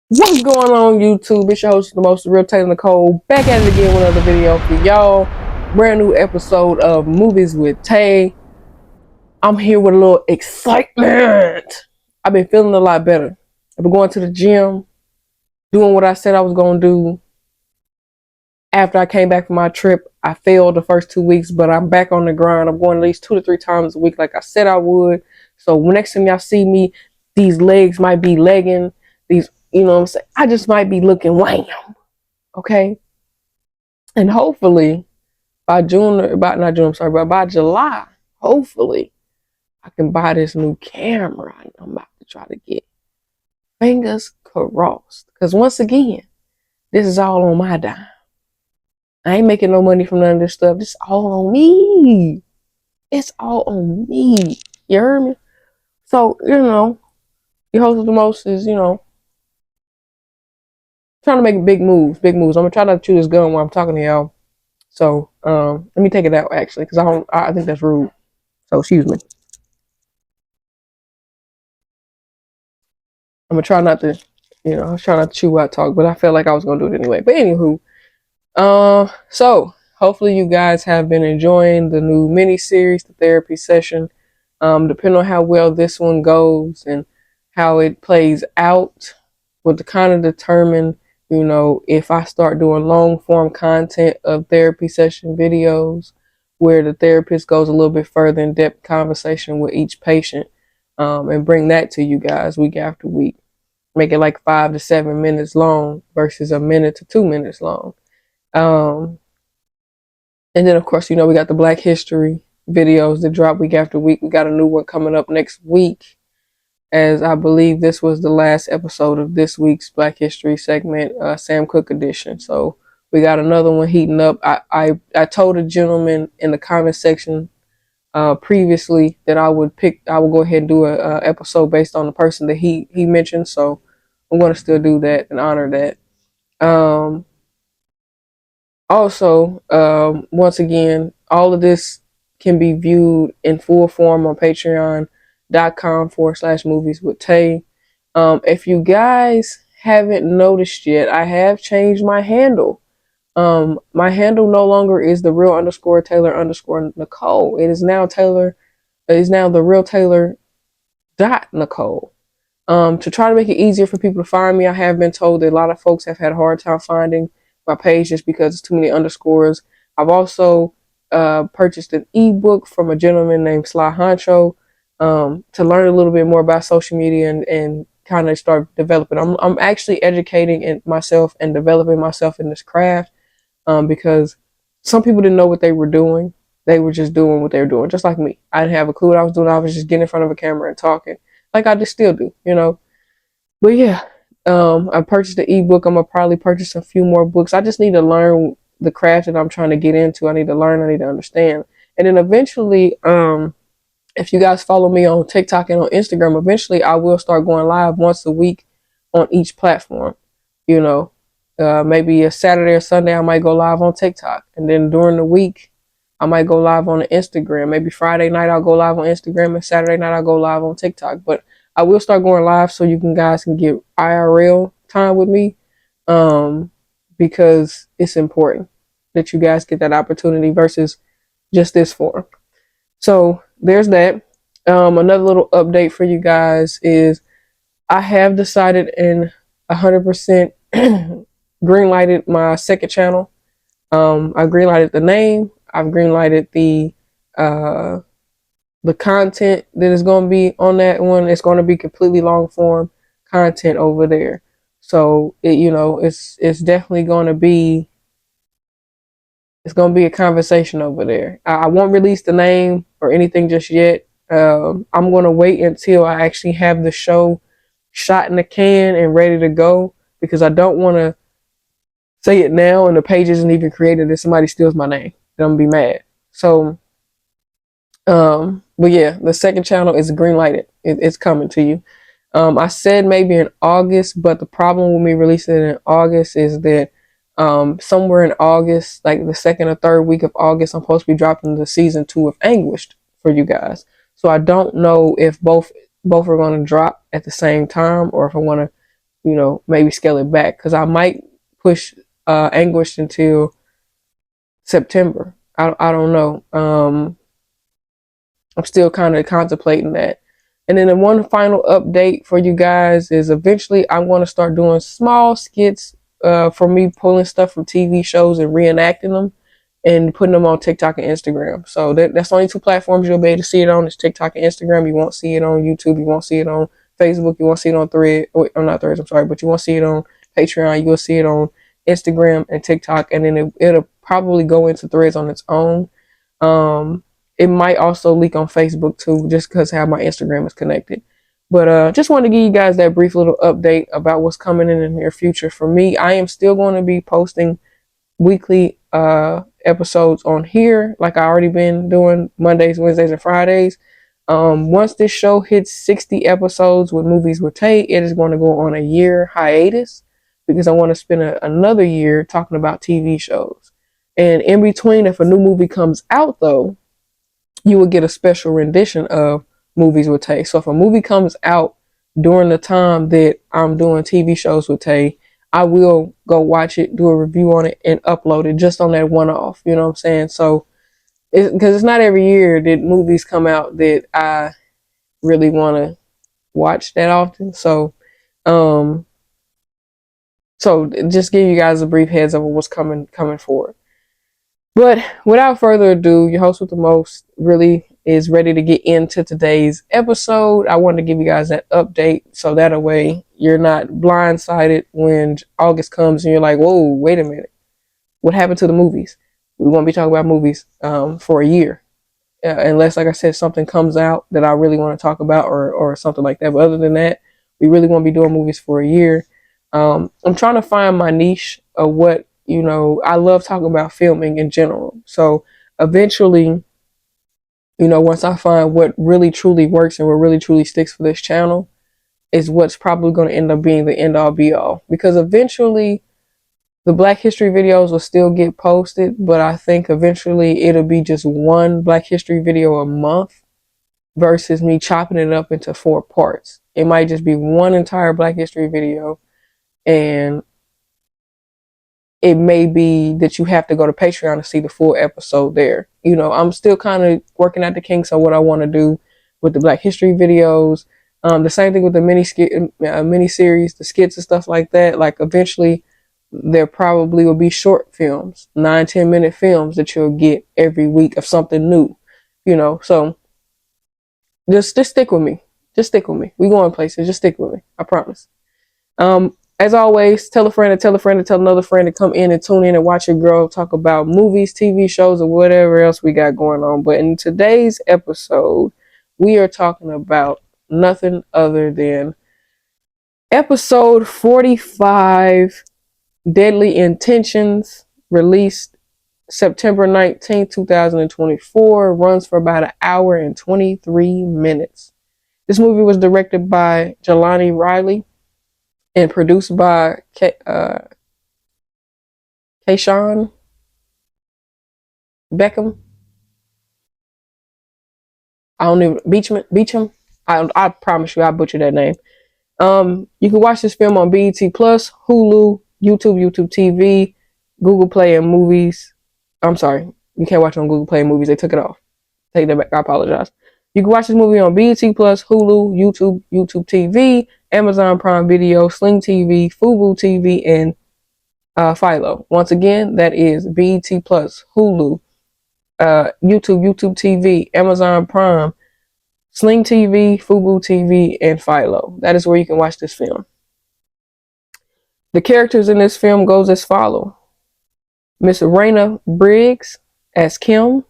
What's going on, YouTube? It's your host, the most real Taylor Nicole, back at it again with another video for y'all. Brand new episode of Movies with Tay. I'm here with a little excitement. I've been feeling a lot better. I've been going to the gym, doing what I said I was going to do. After I came back from my trip, I failed the first 2 weeks, but I'm back on the grind. I'm going at least 2 to 3 times a week like I said I would. So next time y'all see me, these legs might be legging. These, you know what I'm saying? I just might be looking wham. Okay. And hopefully by but by July, hopefully I can buy this new camera. I'm about to try to get fingers crossed. Because once again, this is all on my dime. I ain't making no money from none of this stuff. This is all on me. It's all on me. You heard me? So, your host of the most is, trying to make big moves. Big moves. I'm gonna try not to chew this gum while I'm talking to y'all. So, let me take it out actually, because I think that's rude. So excuse me. I'm gonna try not to, I was trying not to chew while I talk, but I felt like I was gonna do it anyway. But anywho, so hopefully you guys have been enjoying the new mini series, the therapy session. Depending on how well this one goes and how it plays out, will kind of determine, if I start doing long form content of therapy session videos where the therapist goes a little bit further in depth conversation with each patient, and bring that to you guys week after week. Make it like 5 to 7 minutes long versus a minute to 2 minutes long. And then of course, we got the Black History videos that drop week after week. We got a new one coming up next week, as I believe this was the last episode of this week's Black History segment, Sam Cooke edition. So we got another one heating up. I told a gentleman in the comment section previously that I would go ahead and do a episode based on the person that he mentioned. So I'm going to still do that and honor that. Also, once again, all of this can be viewed in full form on patreon.com/movies with Tay. If you guys haven't noticed yet, I have changed my handle. My handle no longer is the real _Taylor _Nicole. It is now the real Taylor.Nicole. To try to make it easier for people to find me, I have been told that a lot of folks have had a hard time finding my page just because it's too many underscores. I've also purchased an ebook from a gentleman named Sly Honcho to learn a little bit more about social media and kind of start developing. I'm actually educating myself and developing myself in this craft because some people didn't know what they were doing. They were just doing what they were doing, just like me. I didn't have a clue what I was doing. I was just getting in front of a camera and talking like I just still do, But yeah, I purchased the ebook. I'm gonna probably purchase a few more books. I just need to learn the craft that I'm trying to get into. I need to learn. I need to understand. And then eventually, if you guys follow me on TikTok and on Instagram, eventually I will start going live once a week on each platform. Maybe a Saturday or Sunday I might go live on TikTok, and then during the week I might go live on Instagram. Maybe Friday night I'll go live on Instagram, and Saturday night I'll go live on TikTok. But I will start going live so you guys can get IRL time with me, because it's important that you guys get that opportunity versus just this form. So there's that. Another little update for you guys is I have decided and 100% greenlighted my second channel. I've greenlighted the name. I've greenlighted the content that is going to be on that one. It's going to be completely long form content over there. So it's definitely going to be, it's going to be a conversation over there. I won't release the name or anything just yet. I'm going to wait until I actually have the show shot in the can and ready to go, because I don't want to say it now and the page isn't even created and somebody steals my name. Then I'm going to be mad. So, but yeah, the second channel is green lighted. It's coming to you. I said maybe in August, but the problem with me releasing it in August is that somewhere in August, like the second or third week of August, I'm supposed to be dropping the season 2 of Anguished for you guys. So I don't know if both are going to drop at the same time, or if I want to maybe scale it back, because I might push Anguished until September. I don't know. I'm still kind of contemplating that. And then the one final update for you guys is eventually I'm going to start doing small skits for me pulling stuff from TV shows and reenacting them and putting them on TikTok and Instagram. So that's only two platforms you'll be able to see it on, is TikTok and Instagram. You won't see it on YouTube. You won't see it on Facebook. You won't see it on Thread. I'm not Threads, I'm sorry, but you won't see it on Patreon. You will see it on Instagram and TikTok, and then it'll probably go into Threads on its own. It might also leak on Facebook too, just because how my Instagram is connected. But just wanted to give you guys that brief little update about what's coming in the near future. For me, I am still going to be posting weekly episodes on here, like I already been doing Mondays, Wednesdays, and Fridays. Once this show hits 60 episodes with Movies with Tay, it is going to go on a year hiatus, because I want to spend another year talking about TV shows. And in between, if a new movie comes out, though, you will get a special rendition of Movies with Tay. So if a movie comes out during the time that I'm doing TV shows with Tay, I will go watch it, do a review on it, and upload it just on that one-off. You know what I'm saying? So, because it's not every year that movies come out that I really want to watch that often. So just give you guys a brief heads up of what's coming forward. But without further ado, your host with the most really is ready to get into today's episode. I wanted to give you guys that update so that way you're not blindsided when August comes and you're like, whoa, wait a minute. What happened to the movies? We won't be talking about movies for a year. Unless, like I said, something comes out that I really want to talk about or something like that. But other than that, we really won't be doing movies for a year. I'm trying to find my niche of what, I love talking about filming in general. So eventually, once I find what really truly works and what really truly sticks for this channel, is what's probably going to end up being the end all be all. Because eventually the Black History videos will still get posted, but I think eventually it'll be just one Black History video a month versus me chopping it up into 4 parts. It might just be one entire Black History video, and it may be that you have to go to Patreon to see the full episode there. I'm still kind of working out the kinks on what I want to do with the Black History videos. The same thing with the mini series, the skits and stuff like that. Like eventually there probably will be short films, 9-10 minute films that you'll get every week of something new, so just stick with me. We going places. Just stick with me. I promise. As always, tell a friend to tell a friend to tell another friend to come in and tune in and watch your girl talk about movies, TV shows, or whatever else we got going on. But in today's episode, we are talking about nothing other than episode 45, Deadly Intentions, released September 19th, 2024, runs for about 1 hour and 23 minutes. This movie was directed by Jelani Riley and produced by Kayshawn Beckham. I don't even Beecham. I promise you, I butchered that name. You can watch this film on BET Plus, Hulu, YouTube TV, Google Play and Movies. I'm sorry, you can't watch it on Google Play and Movies. They took it off. Take that back. I apologize. You can watch this movie on BET Plus, Hulu, YouTube TV, Amazon Prime Video, Sling TV, Fubo TV, and Philo. Once again, that is BET Plus, Hulu, YouTube TV, Amazon Prime, Sling TV, Fubo TV, and Philo. That is where you can watch this film. The characters in this film goes as follow: Miss Raina Briggs as Kim,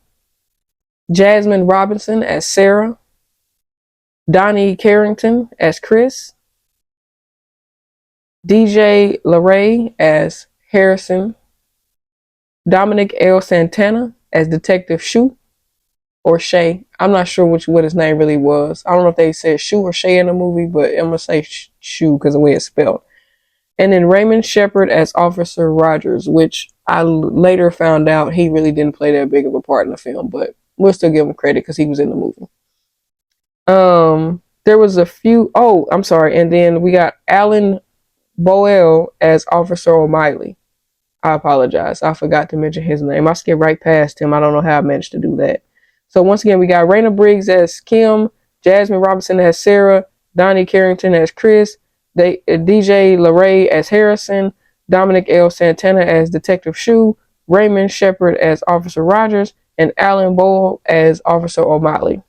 Jasmine Robinson as Sarah, Donnie Carrington as Chris, DJ LaRae as Harrison, Dominic L. Santana as Detective Shu or Shay. I'm not sure what his name really was. I don't know if they said Shu or Shay in the movie, but I'm going to say Shu because of the way it's spelled. And then Raymond Shepard as Officer Rogers, which I later found out he really didn't play that big of a part in the film, but we'll still give him credit because he was in the movie. There was a few, and then we got Alan Boyle as Officer O'Malley. I apologize. I forgot to mention his name. I skipped right past him. I don't know how I managed to do that. So once again, we got Raina Briggs as Kim, Jasmine Robinson as Sarah, Donnie Carrington as Chris, DJ LeRae as Harrison, Dominic L. Santana as Detective Shu, Raymond Shepard as Officer Rogers, and Alan Boyle as Officer O'Malley.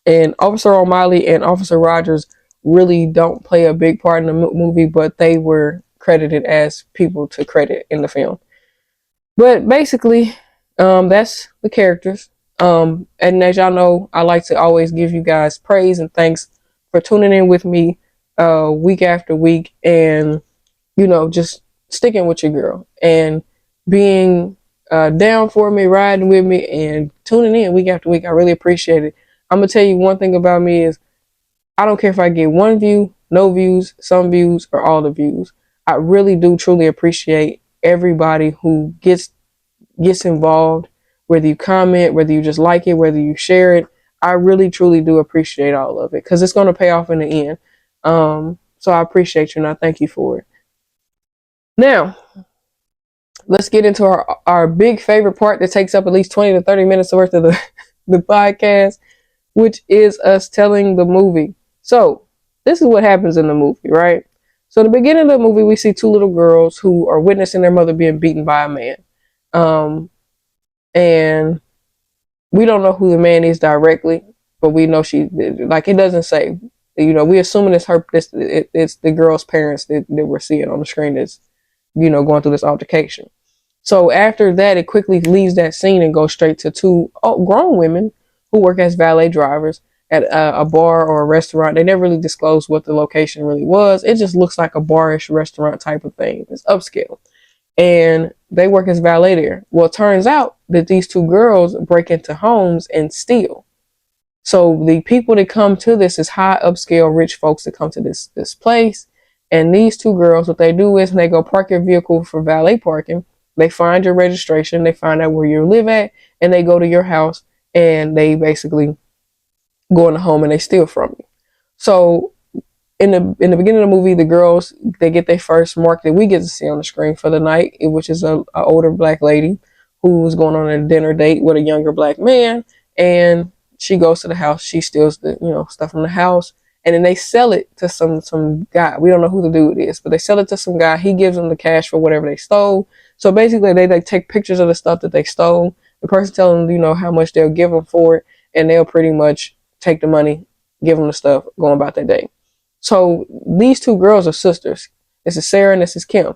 And Officer O'Malley and Officer Rogers really don't play a big part in the movie, but they were credited as people to credit in the film. But basically, that's the characters. And as y'all know, I like to always give you guys praise and thanks for tuning in with me week after week, and just sticking with your girl and being down for me, riding with me, and tuning in week after week. I really appreciate it. I'm gonna tell you one thing about me is I don't care if I get one view, no views, some views, or all the views. I really do truly appreciate everybody who gets involved, whether you comment, whether you just like it, whether you share it. I really truly do appreciate all of it because it's going to pay off in the end. So I appreciate you and I thank you for it. Now, let's get into our big favorite part that takes up at least 20 to 30 minutes worth of the podcast, which is us telling the movie. So this is what happens in the movie, right? So in the beginning of the movie, we see two little girls who are witnessing their mother being beaten by a man. And we don't know who the man is directly, but we know it doesn't say, we assuming it's her, it's the girl's parents that we're seeing on the screen that's, going through this altercation. So after that, it quickly leaves that scene and goes straight to two grown women who work as valet drivers at a bar or a restaurant. They never really disclosed what the location really was. It just looks like a bar-ish restaurant type of thing. It's upscale. And they work as valet there. Well, it turns out that these two girls break into homes and steal. So the people that come to this is high upscale rich folks that come to this place. And these two girls, what they do is when they go park your vehicle for valet parking, they find your registration, they find out where you live at, and they go to your house and they basically go in the home and they steal from you. So in the beginning of the movie, the girls, they get their first mark that we get to see on the screen for the night, which is a older black lady who's going on a dinner date with a younger black man, and she goes to the house, she steals the stuff from the house, and then they sell it to some guy. We don't know who the dude is, but they sell it to some guy. He gives them the cash for whatever they stole. So basically, they take pictures of the stuff that they stole. The person telling them, how much they'll give them for it, and they'll pretty much take the money, give them the stuff, going about their day. So these two girls are sisters. This is Sarah and this is Kim.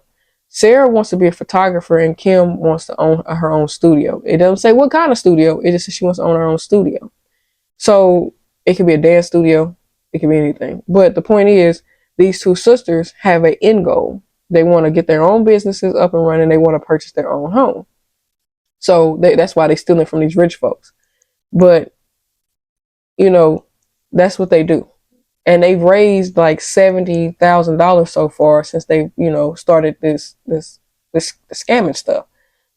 Sarah wants to be a photographer and Kim wants to own her own studio. It doesn't say what kind of studio. It just says she wants to own her own studio. So it could be a dance studio. It could be anything. But the point is, these two sisters have an end goal. They want to get their own businesses up and running. They want to purchase their own home. So that's why they're stealing from these rich folks. But, that's what they do. And they've raised like $70,000 so far since they, started this scamming stuff.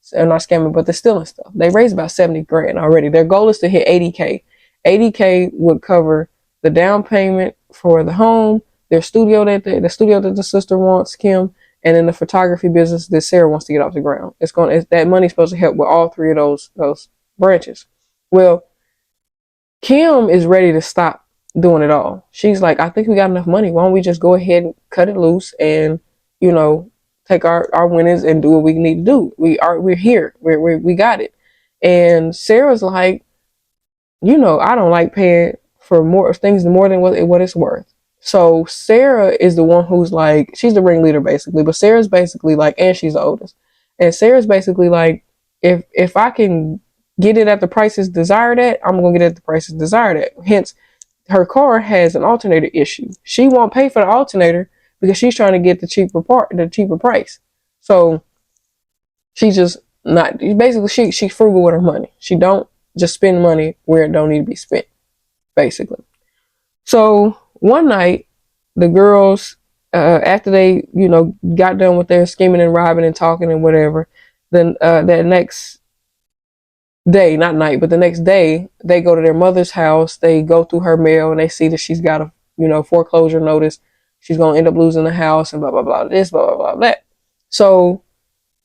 So not scamming, but the stealing stuff. They raised about 70 grand already. Their goal is to hit 80K. 80K would cover the down payment for the home, the studio that the sister wants, Kim, and then the photography business that Sarah wants to get off the ground. That money's supposed to help with all three of those branches. Well, Kim is ready to stop doing it all. She's like, I think we got enough money. Why don't we just go ahead and cut it loose and, take our winnings and do what we need to do. We're here. We got it. And Sarah's like, I don't like paying for more things more than what it's worth. So Sarah is the one who's like, she's the ringleader basically, but Sarah's basically like, and she's the oldest. And Sarah's basically like, if I can get it at the prices desired at, I'm going to get it at the prices desired at. Hence, her car has an alternator issue. She won't pay for the alternator because she's trying to get the cheaper price. So she's just not, basically she's frugal with her money. She don't just spend money where it don't need to be spent, basically. So one night, the girls, after they, got done with their scheming and robbing and talking and whatever, then that next day, not night, but the next day, they go to their mother's house. They go through her mail and they see that she's got a, foreclosure notice she's going to end up losing the house and blah, blah, blah, this, blah, blah, blah, that. So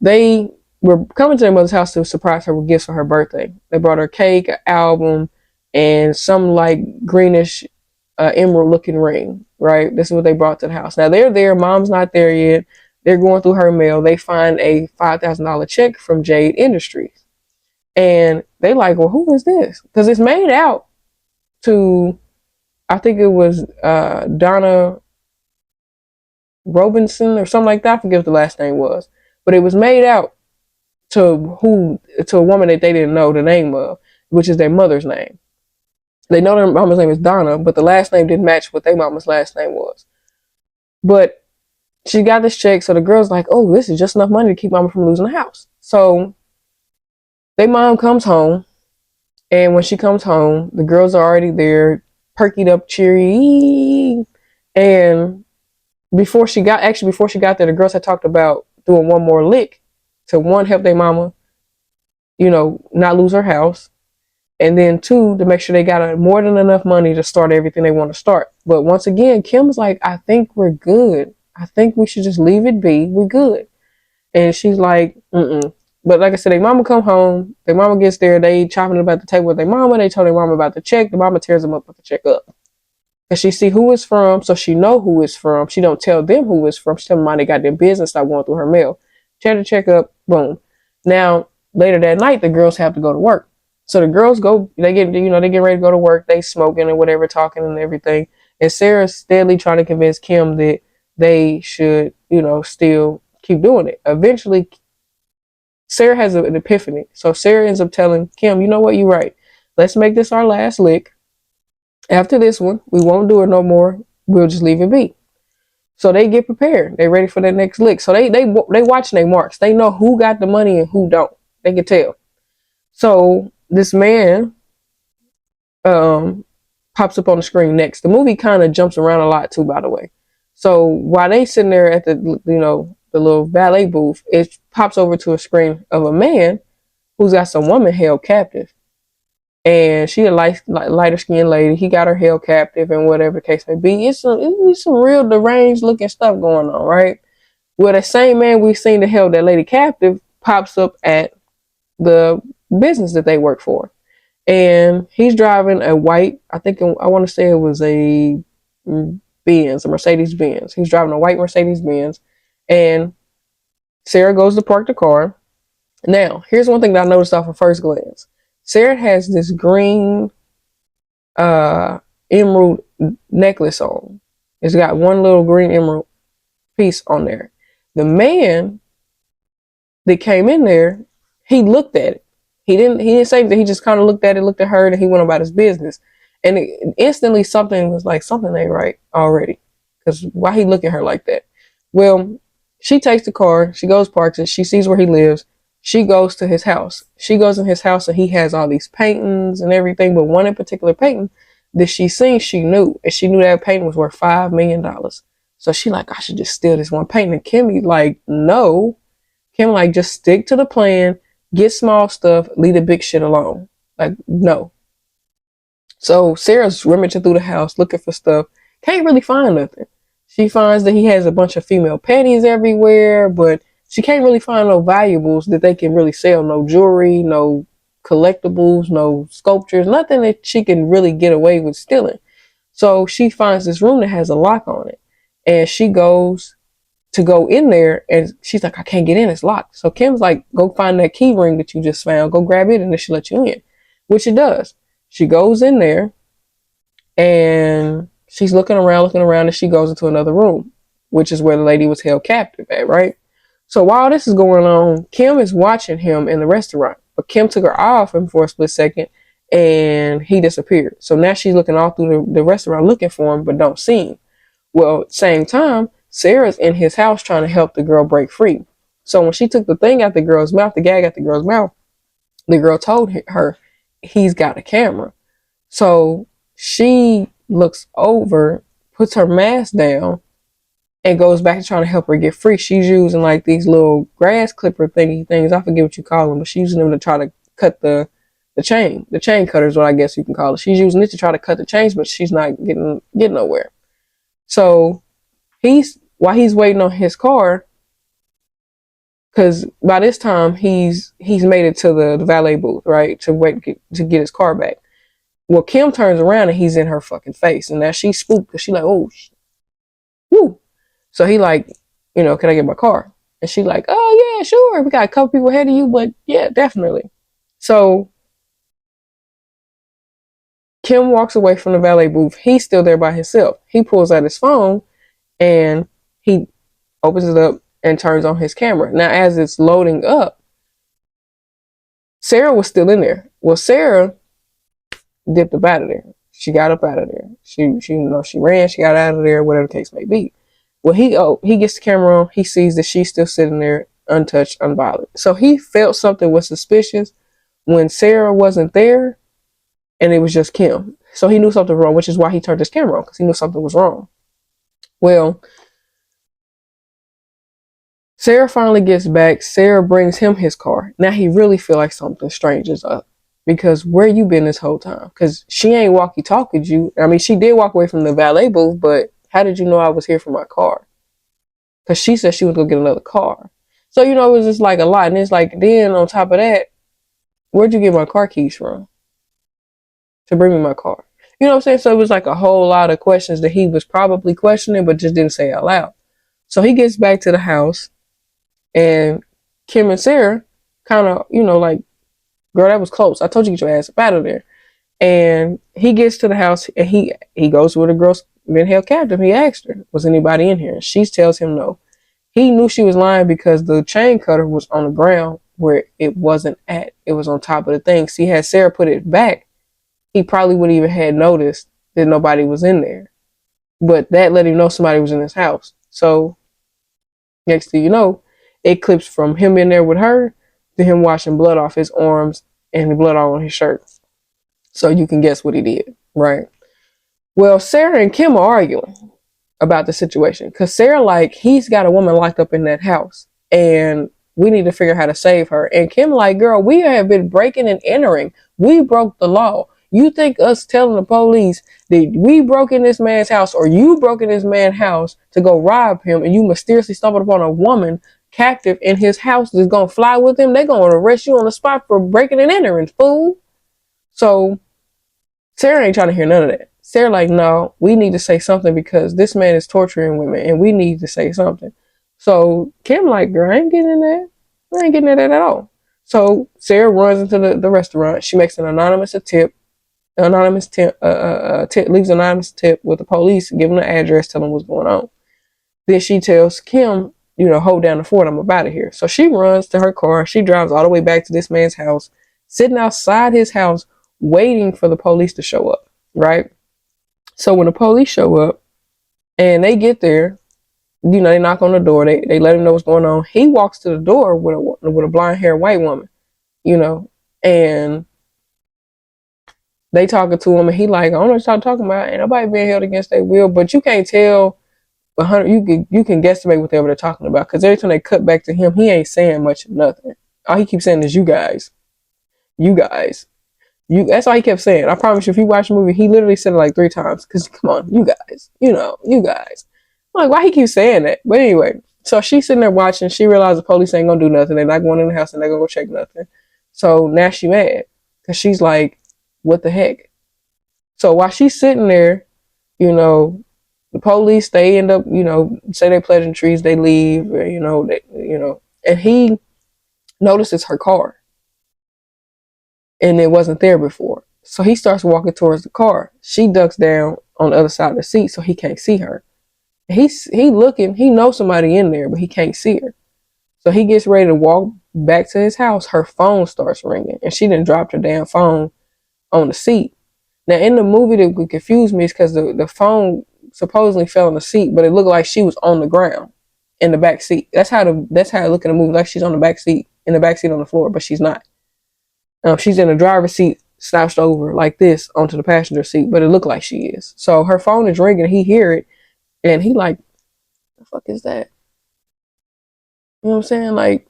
they were coming to their mother's house to surprise her with gifts for her birthday. They brought her cake, an album, and some like greenish emerald looking ring, right? This is what they brought to the house. Now they're there. Mom's not there yet. They're going through her mail. They find a $5,000 check from Jade Industries. And they like, well, who is this? Because it's made out to, I think it was Donna Robinson or something like that. I forget what the last name was. But it was made out to a woman that they didn't know the name of, which is their mother's name. They know their mama's name is Donna, but the last name didn't match what their mama's last name was. But she got this check, so the girl's like, oh, this is just enough money to keep mama from losing the house. So their mom comes home, and when she comes home, the girls are already there, perkied up, cheery. And before she got there, the girls had talked about doing one more lick to, one, help their mama, not lose her house. And then 2, to make sure they got more than enough money to start everything they want to start. But once again, Kim's like, I think we're good. I think we should just leave it be. We're good. And she's like, mm-mm. But like I said, their mama come home. Their mama gets there. They chopping about the table with their mama. They tell their mama about the check. The mama tears them up with the check up. And she see who it's from, so she know who it's from. She don't tell them who it's from. She tell them why they got their business, start going through her mail. Tear the check up, boom. Now, later that night, the girls have to go to work. So the girls go, they get ready to go to work. They smoking and whatever, talking and everything. And Sarah's steadily trying to convince Kim that they should, still keep doing it. Eventually, Sarah has an epiphany. So Sarah ends up telling Kim, you know what, you're right. Let's make this our last lick. After this one, we won't do it no more. We'll just leave it be. So they get prepared. They ready for their next lick. So they watching their marks. They know who got the money and who don't. They can tell. So this man pops up on the screen next. The movie kind of jumps around a lot too, by the way. So while they sitting there at the the little valet booth, it pops over to a screen of a man who's got some woman held captive. And she a lighter skinned lady. He got her held captive and whatever the case may be. It's some real deranged looking stuff going on, right? Well, the same man we seen that held that lady captive pops up at the business that they work for. And he's driving a white, I want to say it was a Benz, a Mercedes Benz. He's driving a white Mercedes Benz. And Sarah goes to park the car. Now, here's one thing that I noticed off of first glance. Sarah has this green emerald necklace on. It's got one little green emerald piece on there. The man that came in there, he looked at it. He didn't say that. He just kind of looked at it, looked at her, and he went about his business. And instantly something was like, something ain't right already. Because why he look at her like that? Well, she takes the car, she goes, parks it, she sees where he lives. She goes to his house. She goes in his house and he has all these paintings and everything, but one in particular painting that she seen, she knew. And she knew that painting was worth $5 million. So she like, I should just steal this one painting. And Kimmy like, no. Kim like, just stick to the plan, get small stuff, leave the big shit alone. Like, no. So Sarah's rummaging through the house looking for stuff. Can't really find nothing. She finds that he has a bunch of female panties everywhere, but she can't really find no valuables that they can really sell. No jewelry, no collectibles, no sculptures, nothing that she can really get away with stealing. So she finds this room that has a lock on it. And she goes to go in there and she's like, I can't get in, it's locked. So Kim's like, go find that key ring that you just found, go grab it and then she'll let you in. Which it does. She goes in there and she's looking around and she goes into another room, which is where the lady was held captive at, right? So while this is going on, Kim is watching him in the restaurant. But Kim took her eye off him for a split second and he disappeared. So now she's looking all through the restaurant looking for him, but don't see him. Well, at the same time, Sarah's in his house trying to help the girl break free. So when she took the thing out the girl's mouth, the gag out the girl's mouth, the girl told her he's got a camera. So she looks over, puts her mask down, and goes back to trying to help her get free. She's using like these little grass clipper things. I forget what you call them, but she's using them to try to cut the chain. The chain cutter is what I guess you can call it. She's using it to try to cut the chains, but she's not getting nowhere. So While he's waiting on his car, because by this time he's made it to the valet booth, right, to get his car back. Well, Kim turns around and he's in her fucking face, and now she's spooked because she's like, oh, woo. So he like, can I get my car? And she like, oh yeah, sure. We got a couple people ahead of you, but yeah, definitely. So Kim walks away from the valet booth. He's still there by himself. He pulls out his phone and he opens it up and turns on his camera. Now, as it's loading up, Sarah was still in there. Well, Sarah dipped up out of there. She got up out of there. She ran, she got out of there, whatever the case may be. Well, he gets the camera on. He sees that she's still sitting there untouched, unbothered. So he felt something was suspicious when Sarah wasn't there and it was just Kim. So he knew something was wrong, which is why he turned his camera on, because he knew something was wrong. Well, Sarah finally gets back. Sarah brings him his car. Now he really feel like something strange is up. Because where you been this whole time? Because she ain't walkie-talkied you. I mean, she did walk away from the valet booth, but how did you know I was here for my car? Because she said she was going to get another car. So, it was just like a lot. And it's like, then on top of that, where'd you get my car keys from? To bring me my car. You know what I'm saying? So it was like a whole lot of questions that he was probably questioning, but just didn't say out loud. So he gets back to the house, and Kim and Sarah kind of, like, girl, that was close. I told you to get your ass up out of there. And he gets to the house, and he goes where the girl's been held captive. He asked her, was anybody in here? She tells him no. He knew she was lying because the chain cutter was on the ground where it wasn't at. It was on top of the thing. See, had Sarah put it back, he probably wouldn't even had noticed that nobody was in there. But that let him know somebody was in his house. So next thing you know, it clips from him in there with her to him washing blood off his arms and the blood all on his shirt. So you can guess what he did, right? Well, Sarah and Kim are arguing about the situation because Sarah, like, he's got a woman locked up in that house and we need to figure out how to save her. And Kim like, girl, we have been breaking and entering. We broke the law. You think us telling the police that we broke in this man's house or you broke in this man's house to go rob him and you mysteriously stumbled upon a woman captive in his house that's going to fly with him? They're going to arrest you on the spot for breaking and entering, fool. So Sarah ain't trying to hear none of that. Sarah like, no, we need to say something because this man is torturing women and we need to say something. So Kim like, girl, I ain't getting in that. I ain't getting in that at all. So Sarah runs into the restaurant. She makes an anonymous tip. Leaves an anonymous tip with the police, give them the address, tell them what's going on. Then she tells Kim, hold down the fort, I'm about to here. So she runs to her car. She drives all the way back to this man's house, sitting outside his house, waiting for the police to show up, right? So when the police show up and they get there, they knock on the door. They let him know what's going on. He walks to the door with a blonde-haired white woman, and they talking to him, and he like, I don't know what y'all talking about. Ain't nobody being held against their will, but you can't tell. You can guesstimate whatever they're talking about because every time they cut back to him, he ain't saying much of nothing. All he keeps saying is, you guys. That's all he kept saying. I promise you, if you watch the movie, he literally said it like 3 times. Because, come on, you guys. You guys. I'm like, why he keep saying that? But anyway, so she's sitting there watching. She realized the police ain't going to do nothing. They're not going in the house and they're going to go check nothing. So now she mad. Because she's like, what the heck? So while she's sitting there, the police, they end up, say their pleasantries, they leave, and he notices her car. And it wasn't there before. So he starts walking towards the car. She ducks down on the other side of the seat so he can't see her. He looking, he knows somebody in there, but he can't see her. So he gets ready to walk back to his house. Her phone starts ringing and she done dropped her damn phone on the seat. Now in the movie that would confuse me is because the phone supposedly fell on the seat, but it looked like she was on the ground in the back seat. That's how I look in the movie, like she's on the back seat, on the floor, but she's not. She's in the driver's seat, slouched over like this onto the passenger seat, but it looked like she is. So her phone is ringing, he hear it, and he like, the fuck is that? You know what I'm saying? Like,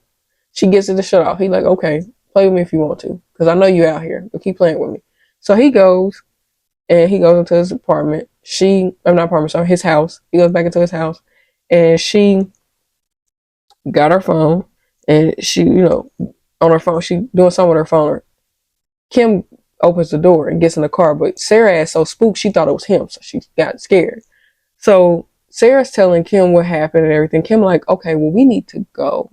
she gets it to shut off. He like, okay, play with me if you want to, because I know you out here, but keep playing with me. So he goes into his apartment. His house. He goes back into his house. and she got her phone, and she, on her phone, she doing something with her phone. Kim opens the door and gets in the car, but Sarah is so spooked she thought it was him, so she got scared. So Sarah's telling Kim what happened and everything. Kim like, okay, well, we need to go.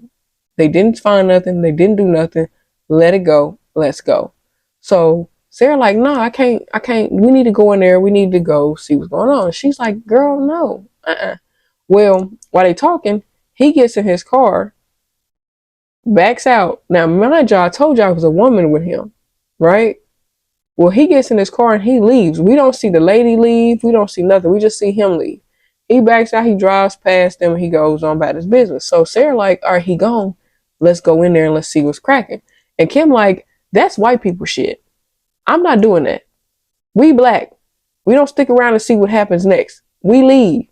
They didn't find nothing. They didn't do nothing. Let it go. Let's go. So Sarah like, no, I can't. We need to go in there. We need to go see what's going on. She's like, girl, no. Well, while they talking, he gets in his car, backs out. Now, mind y'all, I told y'all it was a woman with him, right? Well, he gets in his car and he leaves. We don't see the lady leave. We don't see nothing. We just see him leave. He backs out. He drives past them and he goes on about his business. So Sarah like, all right, he gone. Let's go in there and let's see what's cracking. And Kim like, that's white people shit. I'm not doing that. We black. We don't stick around and see what happens next. We leave.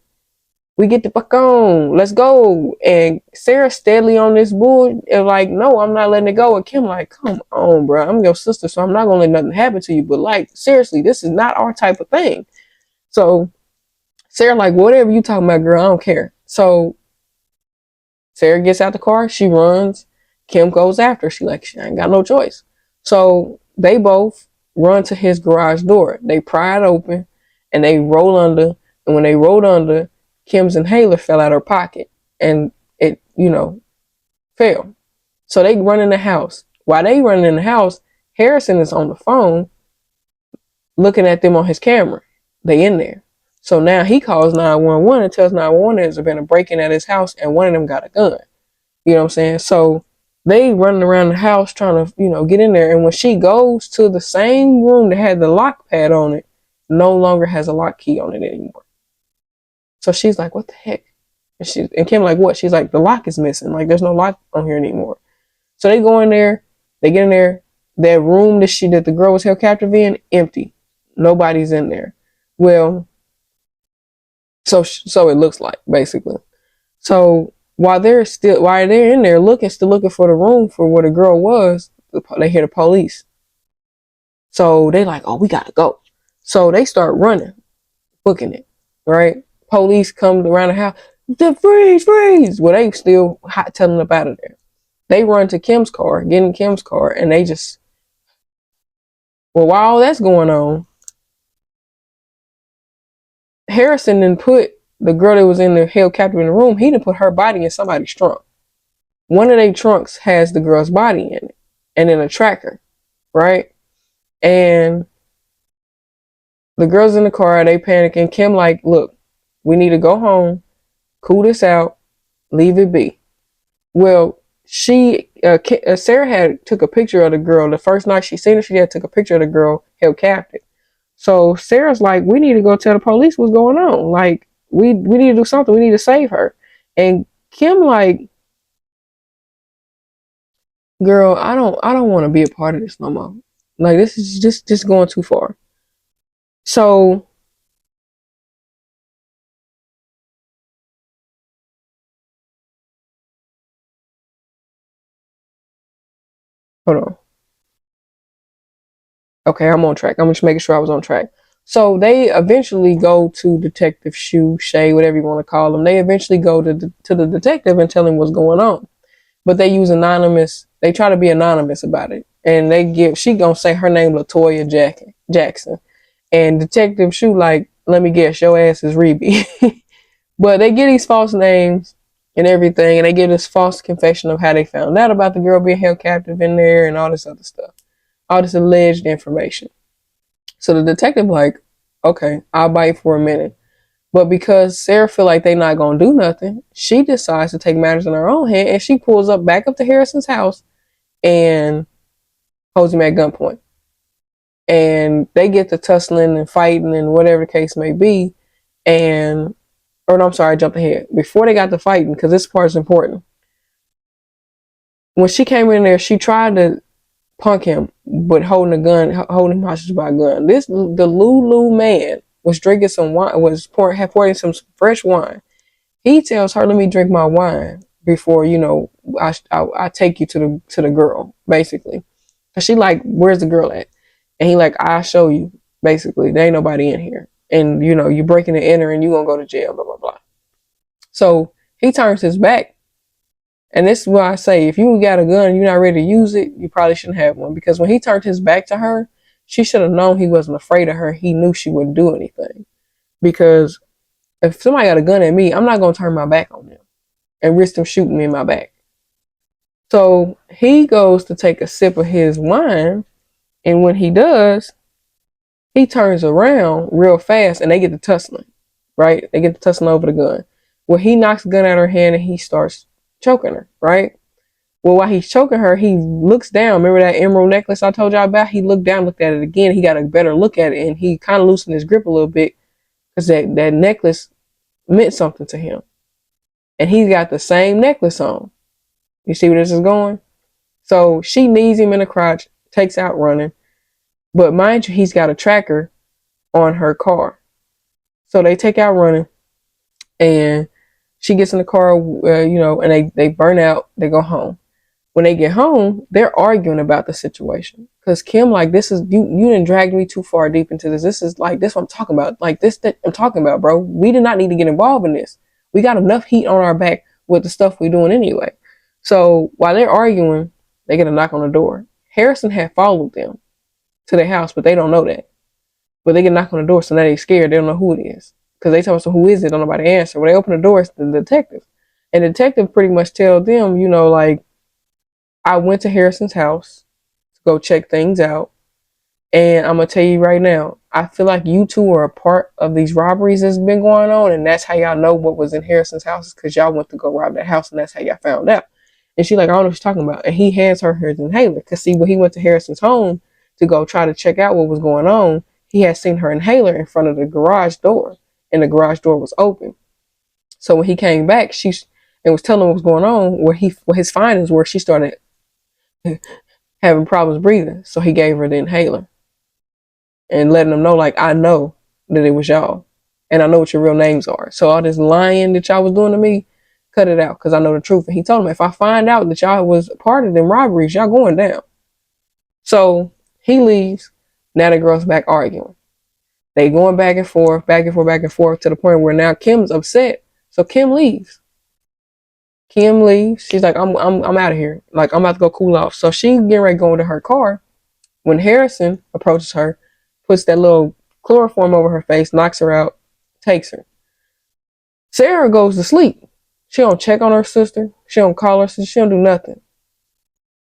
We get the fuck on. Let's go. And Sarah steadily on this bull and like, no, I'm not letting it go. And Kim like, come on, bro. I'm your sister, so I'm not gonna let nothing happen to you. But like, seriously, this is not our type of thing. So Sarah like, whatever you talking about, girl, I don't care. So Sarah gets out the car. She runs. Kim goes after. She like, she ain't got no choice. So they both run to his garage door. They pry it open and they roll under. And when they rolled under, Kim's inhaler fell out her pocket and it, fell. So they run in the house. While they run in the house, Harrison is on the phone looking at them on his camera. They in there. So now he calls 911 and tells 911 there's been a break-in at his house and one of them got a gun. You know what I'm saying? So they running around the house trying to, get in there. And when she goes to the same room that had the lock pad on it, no longer has a lock key on it anymore. So she's like, what the heck? And Kim like, what? She's like, the lock is missing. Like, there's no lock on here anymore. So they go in there, they get in there. That room that the girl was held captive in, empty. Nobody's in there. Well, so it looks like, basically. So while they're in there still looking for the room for where the girl was, they hear the police. So they like, oh, we gotta go. So they start running, booking it, right? Police come around the house. Freeze. Well, they still hot telling them out of there. They run to Kim's car, get in Kim's car, and they just, well, while all that's going on, Harrison then put the girl that was in the held captive in the room, he done put her body in somebody's trunk. One of their trunks has the girl's body in it, and then a tracker, right? And the girl's in the car, they panicking. Kim like, look, we need to go home, cool this out, leave it be. Well, Sarah had took a picture of the girl. The first night she seen her, she had took a picture of the girl held captive. So Sarah's like, we need to go tell the police what's going on. Like, we need to do something. We need to save her. And Kim like, girl, I don't want to be a part of this no more. Like, this is just going too far. So hold on. Okay, I'm on track. I'm just making sure I was on track. So they eventually go to Detective Shay, whatever you want to call him. They eventually go to the detective and tell him what's going on. But they use anonymous. They try to be anonymous about it. And she gonna say her name Latoya Jackson. And Detective Shu like, let me guess, your ass is Reby. But they get these false names and everything. And they give this false confession of how they found out about the girl being held captive in there and all this other stuff. All this alleged information. So the detective like, okay, I'll bite for a minute. But because Sarah feel like they not gonna do nothing, she decides to take matters in her own hand and she pulls back up to Harrison's house and holds him at gunpoint. And they get to tussling and fighting and whatever the case may be. And, or no, I'm sorry, I jumped ahead. Before they got to fighting, because this part is important. When she came in there, she tried to punk him, but holding him hostage by a gun. The Lulu man was drinking some wine, pouring some fresh wine. He tells her, "Let me drink my wine before I take you to the girl." Basically, cause she like, "Where's the girl at?" And he like, "I'll show you." Basically, there ain't nobody in here, and you're breaking and entering, you gonna go to jail. Blah blah blah. So he turns his back. And this is why I say, if you got a gun and you're not ready to use it, you probably shouldn't have one. Because when he turned his back to her, she should have known he wasn't afraid of her. He knew she wouldn't do anything. Because if somebody got a gun at me, I'm not going to turn my back on them and risk them shooting me in my back. So he goes to take a sip of his wine. And when he does, he turns around real fast and they get to tussling, right? They get to tussling over the gun. Well, he knocks the gun out of her hand and he starts choking her, right? Well, while he's choking her, he looks down. Remember that emerald necklace I told y'all about? He looked down, looked at it again. He got a better look at it and he kind of loosened his grip a little bit because that necklace meant something to him. And he's got the same necklace on. You see where this is going? So she knees him in the crotch, takes out running. But mind you, he's got a tracker on her car. So they take out running and she gets in the car, and they burn out. They go home. When they get home, they're arguing about the situation. Because Kim, like, this is, you didn't drag me too far deep into this. This is like, this what I'm talking about. Like, this that I'm talking about, bro. We did not need to get involved in this. We got enough heat on our back with the stuff we're doing anyway. So while they're arguing, they get a knock on the door. Harrison had followed them to their house, but they don't know that. But they get a knock on the door, so now they're scared. They don't know who it is. Because they tell us, so who is it? Don't nobody answer. When they open the door, it's the detective. And the detective pretty much tell them, like, I went to Harrison's house to go check things out. And I'm going to tell you right now, I feel like you two are a part of these robberies that's been going on. And that's how y'all know what was in Harrison's house, because y'all went to go rob that house. And that's how y'all found out. And she's like, I don't know what you're talking about. And he hands her his inhaler. Because see, when he went to Harrison's home to go try to check out what was going on, he had seen her inhaler in front of the garage door. And the garage door was open. So when he came back, and was telling him what was going on, where his findings were, she started having problems breathing. So he gave her the inhaler and letting them know, like, I know that it was y'all and I know what your real names are. So all this lying that y'all was doing to me, cut it out, because I know the truth. And he told him, if I find out that y'all was part of them robberies, y'all going down. So he leaves. Now the girls back arguing. They going back and forth, back and forth, back and forth, to the point where now Kim's upset. So Kim leaves. She's like, I'm out of here. Like, I'm about to go cool off. So she getting ready to go into her car when Harrison approaches her, puts that little chloroform over her face, knocks her out, takes her. Sarah goes to sleep. She don't check on her sister. She don't call her sister. She don't do nothing.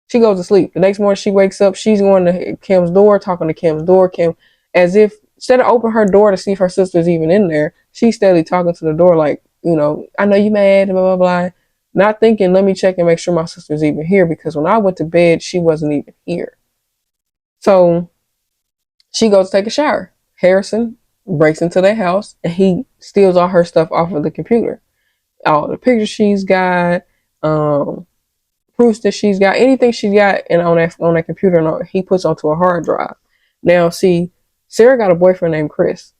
She goes to sleep. The next morning she wakes up. She's going to Kim's door, talking to Kim's door. Kim, as if, instead of opening her door to see if her sister's even in there, she's steadily talking to the door like, I know you mad, blah, blah, blah. Not thinking, let me check and make sure my sister's even here, because when I went to bed, she wasn't even here. So she goes to take a shower. Harrison breaks into their house and he steals all her stuff off of the computer. All the pictures she's got, proofs that she's got, anything she's got on that computer, and he puts onto a hard drive. Now, see, Sarah got a boyfriend named Chris.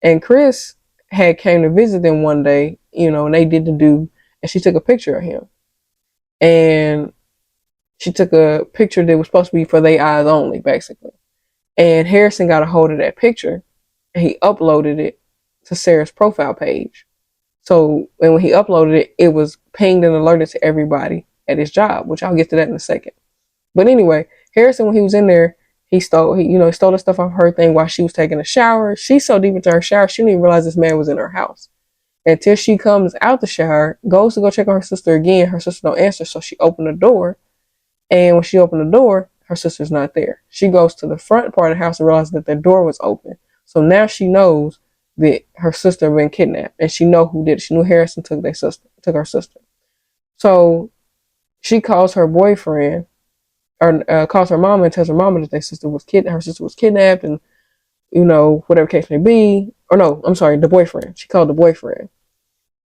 And Chris had came to visit them one day, and they did the do. And she took a picture of him. And she took a picture that was supposed to be for their eyes only, basically. And Harrison got a hold of that picture and he uploaded it to Sarah's profile page. So when he uploaded it, it was pinged and alerted to everybody at his job, which I'll get to that in a second. But anyway, Harrison, when he was in there, he stole the stuff off her thing while she was taking a shower. She's so deep into her shower, she didn't even realize this man was in her house. Until she comes out the shower, goes to go check on her sister again. Her sister don't answer, so she opened the door. And when she opened the door, her sister's not there. She goes to the front part of the house and realizes that the door was open. So now she knows that her sister had been kidnapped, and she know who did it. She knew Harrison took her sister. So she calls her boyfriend, or calls her mama and tells her mama that her sister was kidnapped, and whatever case may be. Or no, I'm sorry, the boyfriend. She called the boyfriend.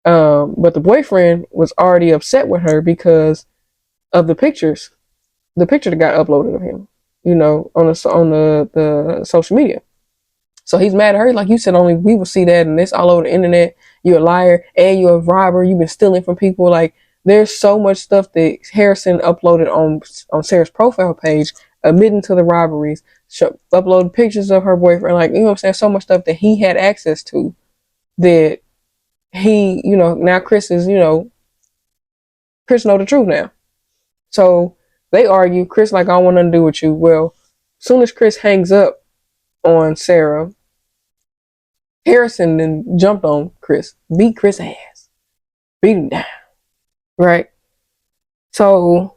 But the boyfriend was already upset with her because of the pictures. The picture that got uploaded of him, on the social media. So he's mad at her. Like, you said, only we will see that, and it's all over the internet. You're a liar and you're a robber. You've been stealing from people. Like, there's so much stuff that Harrison uploaded on Sarah's profile page, admitting to the robberies, uploaded pictures of her boyfriend. Like, what I'm saying? So much stuff that he had access to that he, now Chris is, Chris know the truth now. So they argue. Chris like, I don't want nothing to do with you. Well, as soon as Chris hangs up on Sarah, Harrison then jumped on Chris, beat Chris' ass, beat him down, right? So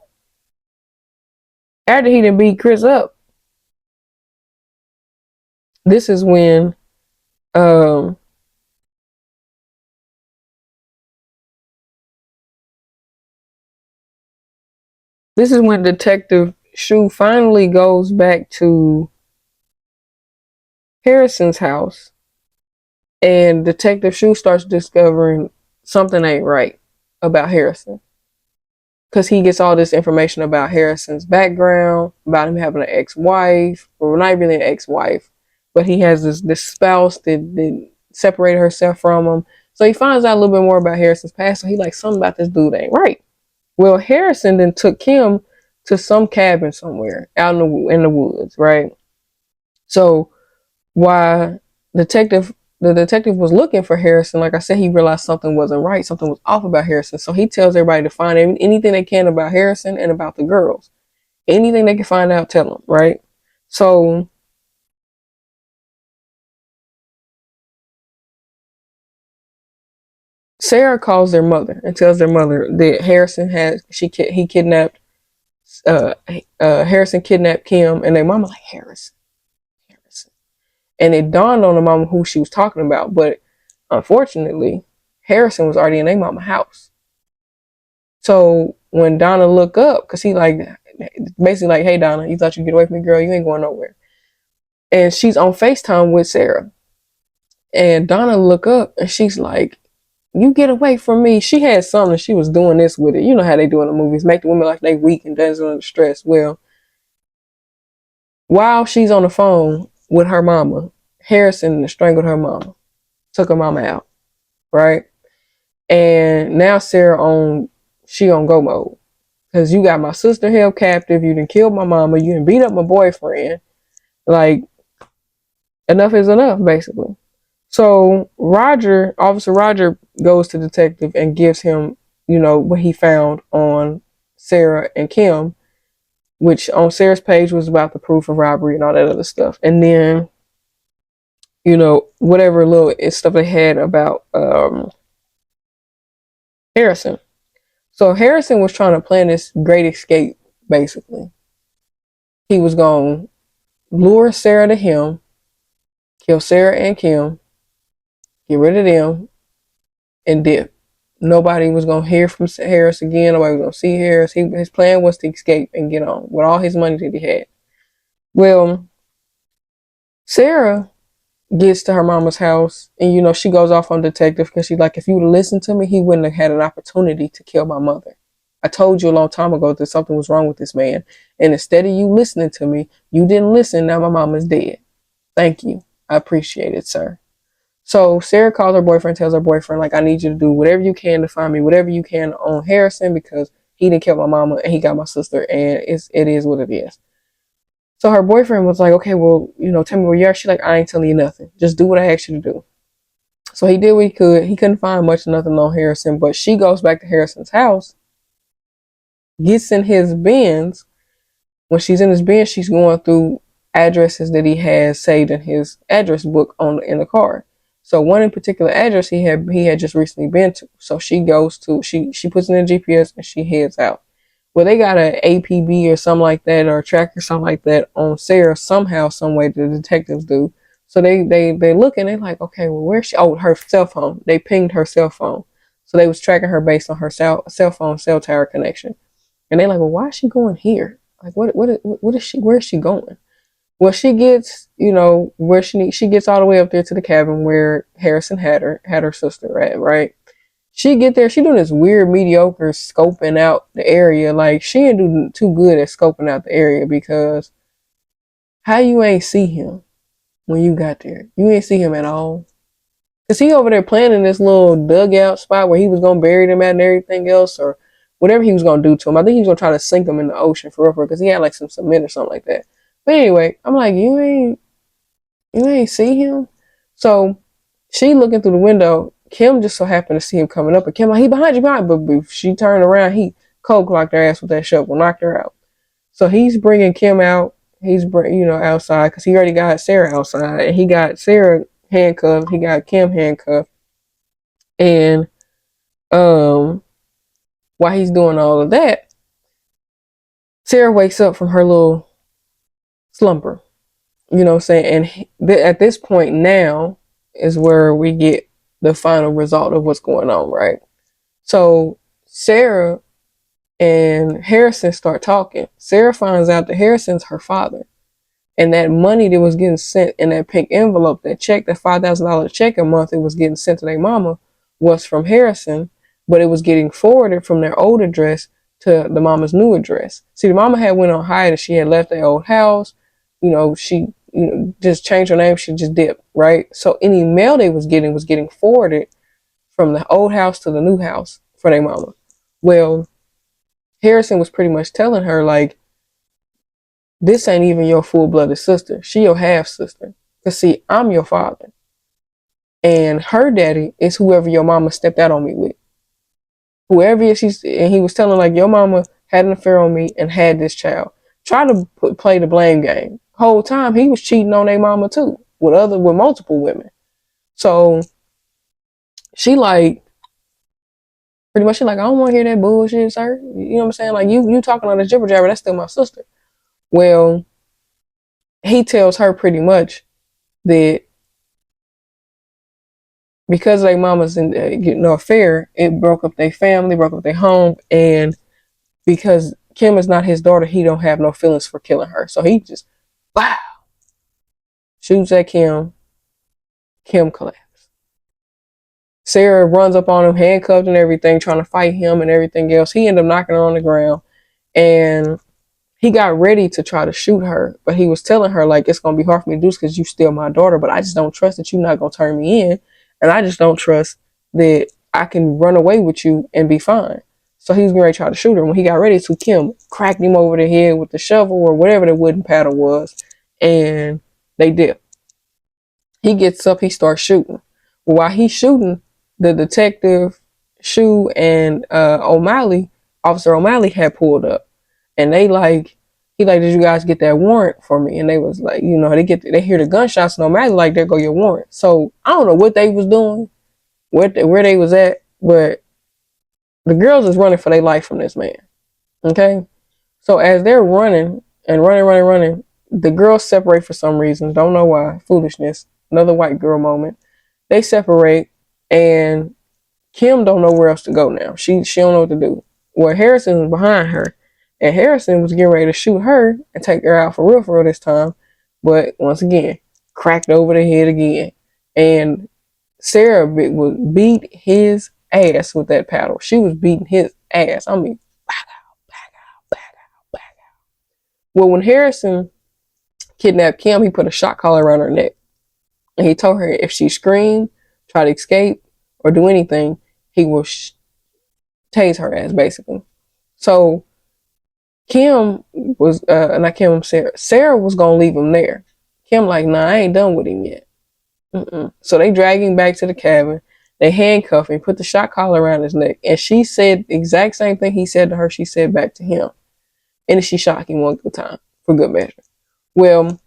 after he didn't beat Chris up, this is when um Detective Shu finally goes back to Harrison's house, and Detective Shu starts discovering something ain't right about Harrison. Because he gets all this information about Harrison's background, about him having an ex-wife, or not really an ex-wife, but he has this spouse that separated herself from him. So he finds out a little bit more about Harrison's past. So he like, something about this dude ain't right. Well, Harrison then took Kim to some cabin somewhere out in the woods, right? So while the detective was looking for Harrison, like I said, he realized something wasn't right. Something was off about Harrison. So he tells everybody to find anything they can about Harrison and about the girls. Anything they can find out, tell them, right? So Sarah calls their mother and tells their mother that he kidnapped Harrison kidnapped Kim, and their mama like, Harrison. And it dawned on the mama who she was talking about, but unfortunately, Harrison was already in their mama house. So when Donna look up, because he like basically like, hey Donna, you thought you'd get away from me, girl? You ain't going nowhere. And she's on FaceTime with Sarah. And Donna look up and she's like, you get away from me. She had something, she was doing this with it. You know how they do in the movies, make the women like they weak and dancing under stress. Well, while she's on the phone with her mama, Harrison strangled her mama, took her mama out, right? And now she on go mode. Because you got my sister held captive, you done killed my mama, you done beat up my boyfriend. Like, enough is enough, basically. So Officer Roger goes to detective and gives him, what he found on Sarah and Kim, which on Sarah's page was about the proof of robbery and all that other stuff. And then, whatever little stuff they had about Harrison. So Harrison was trying to plan this great escape, basically. He was going to lure Sarah to him, kill Sarah and Kim, get rid of them, and dip. Nobody was going to hear from Harris again. Nobody was going to see Harris. His plan was to escape and get on with all his money that he had. Well, Sarah gets to her mama's house, and she goes off on detective because she's like, if you would have listened to me, he wouldn't have had an opportunity to kill my mother. I told you a long time ago that something was wrong with this man, and instead of you listening to me, you didn't listen. Now my mama's dead. Thank you. I appreciate it, sir. So Sarah calls her boyfriend, tells her boyfriend, like, I need you to do whatever you can to find me, whatever you can on Harrison, because he didn't kill my mama and he got my sister, and it is what it is. So her boyfriend was like, okay, well, tell me where you are. She's like, I ain't telling you nothing. Just do what I asked you to do. So he did what he could. He couldn't find nothing on Harrison, but she goes back to Harrison's house, gets in his Benz. When she's in his Benz, she's going through addresses that he has saved in his address book in the car. So one in particular address he had just recently been to. So she goes to she puts in the GPS and she heads out. Well, they got an APB or something like that, or a tracker, something like that on Sarah somehow, some way. The detectives do. So they look and they're like, okay, well, where's she? Oh, her cell phone. They pinged her cell phone. So they was tracking her based on her cell phone cell tower connection. And they're like, well, why is she going here? Like, what is she? Where is she going? Well, she gets, where she gets all the way up there to the cabin where Harrison had her sister at, right? She get there, she doing this weird, mediocre scoping out the area. Like, she ain't doing too good at scoping out the area, because how you ain't see him when you got there? You ain't see him at all. Cause he over there planning this little dugout spot where he was gonna bury them at and everything else, or whatever he was gonna do to him. I think he was gonna try to sink him in the ocean for real, because he had like some cement or something like that. But anyway, I'm like, you ain't see him. So she looking through the window, Kim just so happened to see him coming up, and Kim like, he behind you, behind. But if she turned around, he cold clocked her ass with that shovel, knocked her out. So he's bringing Kim out. He's outside because he already got Sarah outside, and he got Sarah handcuffed. He got Kim handcuffed, and while he's doing all of that, Sarah wakes up from her little slumber. You know what I'm saying? And at this point now is where we get the final result of what's going on, right? So Sarah and Harrison start talking. Sarah finds out that Harrison's her father. And that money that was getting sent in that pink envelope, that check, that $5,000 check a month, it was getting sent to their mama, was from Harrison, but it was getting forwarded from their old address to the mama's new address. See, the mama had went on hiatus. She had left their old house. She just changed her name. She just dipped, right? So any mail they was getting forwarded from the old house to the new house for their mama. Well, Harrison was pretty much telling her, like, this ain't even your full-blooded sister. She your half-sister. Because, see, I'm your father. And her daddy is whoever your mama stepped out on me with. Whoever it is, and he was telling, like, your mama had an affair on me and had this child. Try to play the blame game. Whole time, he was cheating on their mama, too. With multiple women. So, she like, pretty much, she like, I don't want to hear that bullshit, sir. You know what I'm saying? Like, you talking on this jibber jabber, that's still my sister. Well, he tells her pretty much that because their mama's in affair, it broke up their family, broke up their home, and because Kim is not his daughter, he don't have no feelings for killing her. So he just, wow, shoots at Kim. Kim collapses. Sarah runs up on him, handcuffed and everything, trying to fight him and everything else. He ended up knocking her on the ground, and he got ready to try to shoot her, but he was telling her, like, it's going to be hard for me to do this because you still my daughter, but I just don't trust that you're not going to turn me in. And I just don't trust that I can run away with you and be fine. So he was going to try to shoot her. When he got ready to, Kim cracked him over the head with the shovel or whatever the wooden paddle was, and they dipped. He gets up, he starts shooting. While he's shooting, the detective, Shu, and Officer O'Malley had pulled up. And he like, did you guys get that warrant for me? And they was like, they hear the gunshots and O'Malley like, there go your warrant. So I don't know what they was doing, where they was at, but the girls is running for their life from this man. Okay? So as they're running and running, the girls separate for some reason. Don't know why. Foolishness. Another white girl moment. They separate, and Kim don't know where else to go now. She don't know what to do. Well, Harrison was behind her. And Harrison was getting ready to shoot her and take her out for real this time. But once again, cracked over the head again. And Sarah beat his ass with that paddle. She was beating his ass. I mean, back out. Well, when Harrison kidnapped Kim, he put a shock collar around her neck. And he told her if she screamed, try to escape, or do anything, he will tase her ass, basically. So Kim was, not Kim, Sarah. Sarah was going to leave him there. Kim like, nah, I ain't done with him yet. So they drag him back to the cabin. They handcuff him, put the shock collar around his neck. And she said the exact same thing he said to her, she said back to him. And she shot him one good time, for good measure. Well,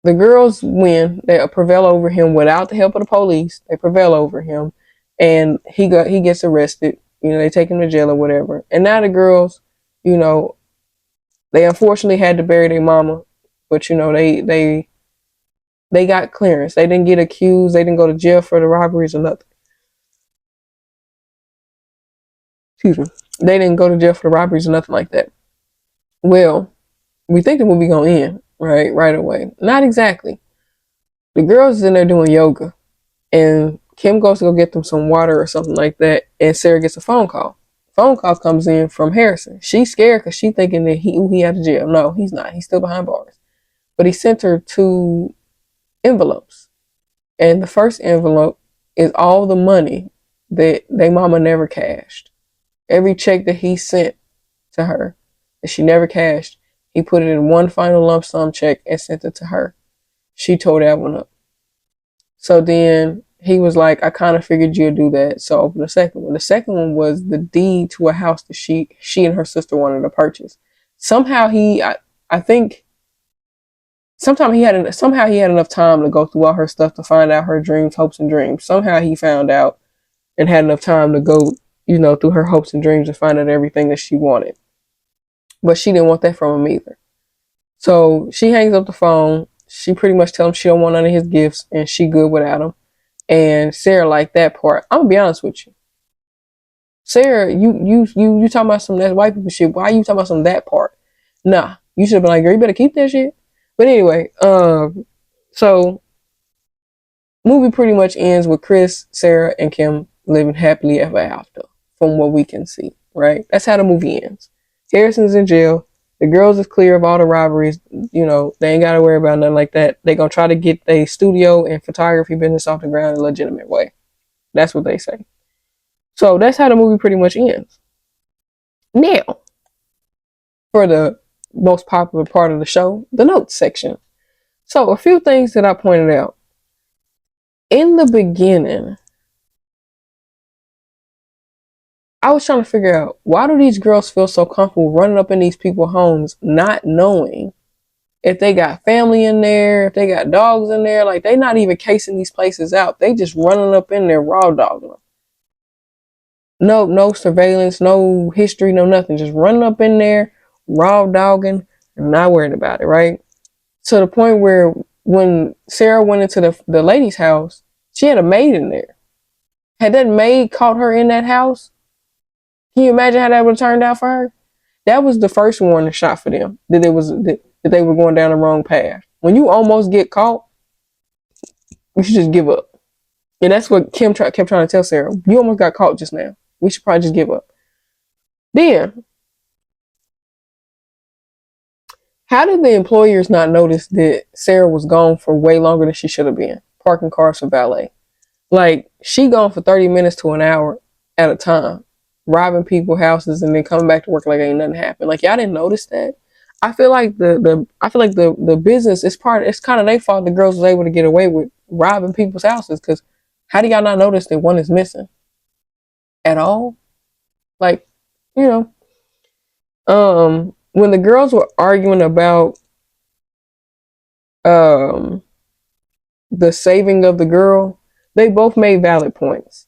the girls win. They prevail over him without the help of the police. They prevail over him. And he gets arrested. They take him to jail or whatever. And now the girls, they unfortunately had to bury their mama, but they got clearance. They didn't get accused. They didn't go to jail for the robberies or nothing. Excuse me. They didn't go to jail for the robberies or nothing like that. Well, we think the movie gonna end right away. Not exactly. The girls is in there doing yoga, and Kim goes to go get them some water or something like that, and Sarah gets a phone call. Phone call comes in from Harrison. She's scared because she's thinking that he out of jail. No, he's not. He's still behind bars. But he sent her 2 envelopes. And the first envelope is all the money that they mama never cashed. Every check that he sent to her that she never cashed, he put it in one final lump sum check and sent it to her. She tore that one up. So then he was like, I kind of figured you'd do that. So open the second one. The second one was the deed to a house that she and her sister wanted to purchase. Somehow I think somehow he had enough time to go through all her stuff to find out her dreams, hopes, and dreams. Somehow he found out and had enough time to go, through her hopes and dreams and find out everything that she wanted. But she didn't want that from him either. So she hangs up the phone. She pretty much tells him she don't want none of his gifts and she good without him. And Sarah liked that part. I'm gonna be honest with you. Sarah, you talking about some that white people shit. Why you talking about some of that part? Nah. You should have been like, girl, you better keep that shit. But anyway, so movie pretty much ends with Chris, Sarah, and Kim living happily ever after, from what we can see, right? That's how the movie ends. Harrison's in jail. The girls is clear of all the robberies. They ain't got to worry about nothing like that. They gonna try to get their studio and photography business off the ground in a legitimate way. That's what they say. So that's how the movie pretty much ends. Now, for the most popular part of the show, the notes section. So a few things that I pointed out. In the beginning, I was trying to figure out, why do these girls feel so comfortable running up in these people's homes not knowing if they got family in there, if they got dogs in there. Like, they not even casing these places out. They just running up in there raw dogging them. No surveillance, no history, no nothing. Just running up in there, raw dogging, and not worried about it, right? To the point where when Sarah went into the lady's house, she had a maid in there. Had that maid caught her in that house, can you imagine how that would have turned out for her? That was the first warning shot for them, that they were going down the wrong path. When you almost get caught, you should just give up. And that's what Kim kept trying to tell Sarah. You almost got caught just now. We should probably just give up. Then, how did the employers not notice that Sarah was gone for way longer than she should have been, parking cars for valet? Like, she gone for 30 minutes to an hour at a time, robbing people's houses and then coming back to work like ain't nothing happened. Like, y'all didn't notice that? I feel like the business is it's kind of their fault the girls was able to get away with robbing people's houses, because how do y'all not notice that one is missing at all? Like, when the girls were arguing about the saving of the girl, they both made valid points.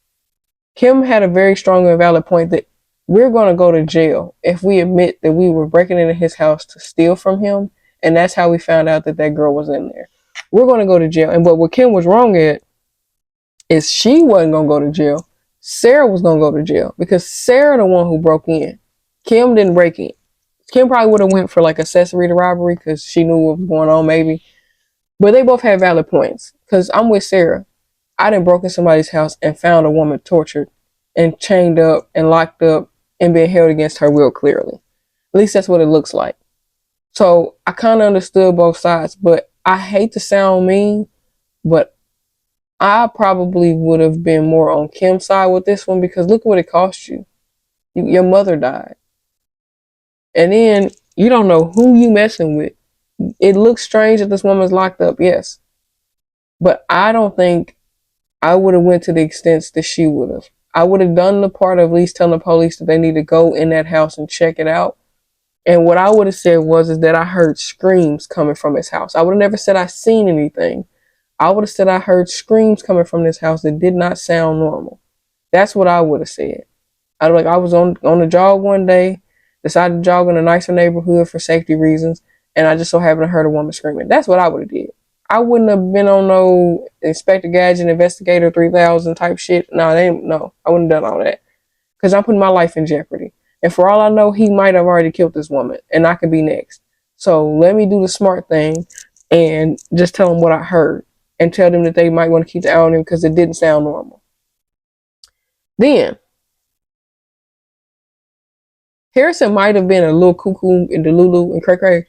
Kim had a very strong and valid point that we're going to go to jail if we admit that we were breaking into his house to steal from him, and that's how we found out that girl was in there. We're going to go to jail. And what Kim was wrong at is she wasn't going to go to jail. Sarah was going to go to jail, because Sarah the one who broke in. Kim didn't break in. Kim probably would have went for like accessory to robbery because she knew what was going on maybe. But they both had valid points, because I'm with Sarah. I done broke in somebody's house and found a woman tortured and chained up and locked up and being held against her will, clearly. At least that's what it looks like. So I kind of understood both sides, but I hate to sound mean, but I probably would have been more on Kim's side with this one, because look what it cost you. Your mother died. And then you don't know who you messing with. It looks strange that this woman's locked up, yes. But I don't think I would have went to the extents that she would have. I would have done the part of at least telling the police that they need to go in that house and check it out. And what I would have said is that I heard screams coming from his house. I would have never said I seen anything. I would have said I heard screams coming from this house that did not sound normal. That's what I would have said. I was on a jog one day, decided to jog in a nicer neighborhood for safety reasons, and I just so happened to heard a woman screaming. That's what I would have did. I wouldn't have been on no Inspector Gadget, Investigator 3000 type shit. No, I wouldn't have done all that, because I'm putting my life in jeopardy. And for all I know, he might have already killed this woman, and I could be next. So let me do the smart thing and just tell them what I heard, and tell them that they might want to keep the eye on him because it didn't sound normal. Then, Harrison might have been a little cuckoo and delulu and cray-cray,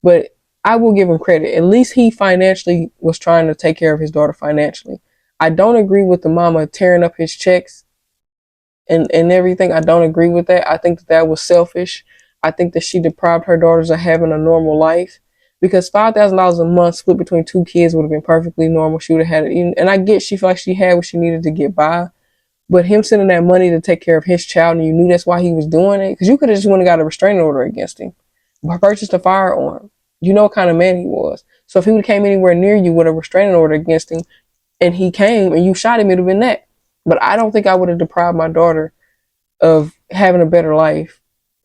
but I will give him credit. At least he financially was trying to take care of his daughter financially. I don't agree with the mama tearing up his checks and everything. I don't agree with that. I think that was selfish. I think that she deprived her daughters of having a normal life. because $5,000 a month split between two kids would have been perfectly normal. She would have had it, and I get she felt like she had what she needed to get by. But him sending that money to take care of his child, and you knew that's why he was doing it, because you could have just went and got a restraining order against him, purchased a firearm. You know what kind of man he was. So if he would have came anywhere near you with a restraining order against him, and he came and you shot him, it would have been that. But I don't think I would have deprived my daughter of having a better life,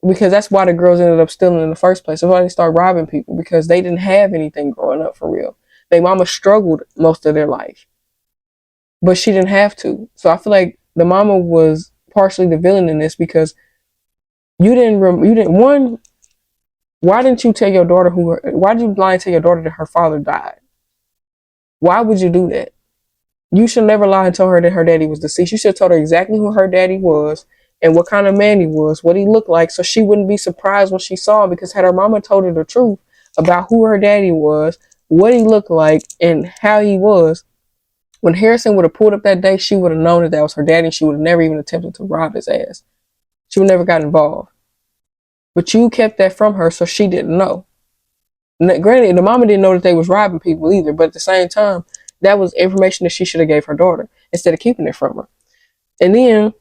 because that's why the girls ended up stealing in the first place. That's why they started robbing people, because they didn't have anything growing up for real. Their mama struggled most of their life, but she didn't have to. So I feel like the mama was partially the villain in this, because you didn't one. Why didn't you tell your daughter why did you lie and tell your daughter that her father died? Why would you do that? You should never lie and tell her that her daddy was deceased. You should have told her exactly who her daddy was and what kind of man he was, what he looked like, so she wouldn't be surprised when she saw him. Because had her mama told her the truth about who her daddy was, what he looked like, and how he was, when Harrison would have pulled up that day, she would have known that that was her daddy, and she would have never even attempted to rob his ass. She would never got involved. But you kept that from her, so she didn't know. Granted, the mama didn't know that they was robbing people either, but at the same time, that was information that she should have gave her daughter instead of keeping it from her. And then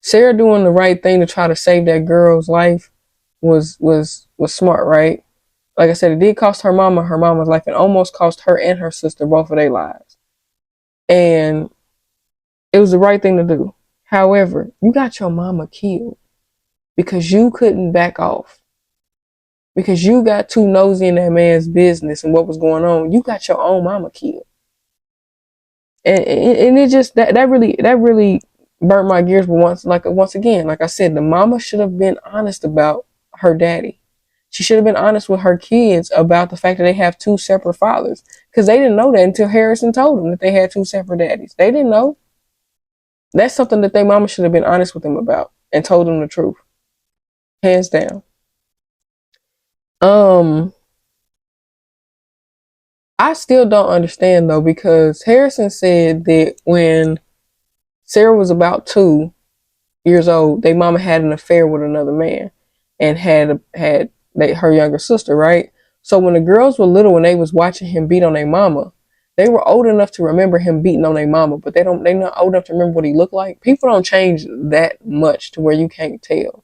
Sarah doing the right thing to try to save that girl's life was smart, right? Like I said, it did cost her mama's life, and almost cost her and her sister both of their lives. And it was the right thing to do. However, you got your mama killed because you couldn't back off. Because you got too nosy in that man's business and what was going on. You got your own mama killed. And it just, that really burnt my gears. But once again, like I said, the mama should have been honest about her daddy. She should have been honest with her kids about the fact that they have two separate fathers. Because they didn't know that until Harrison told them that they had two separate daddies. They didn't know. That's something that their mama should have been honest with them about and told them the truth. Hands down. I still don't understand though, because Harrison said that when Sarah was about 2 years old, their mama had an affair with another man and had her younger sister, right? So when the girls were little, when they was watching him beat on their mama, they were old enough to remember him beating on their mama, but they're not old enough to remember what he looked like. People don't change that much to where you can't tell.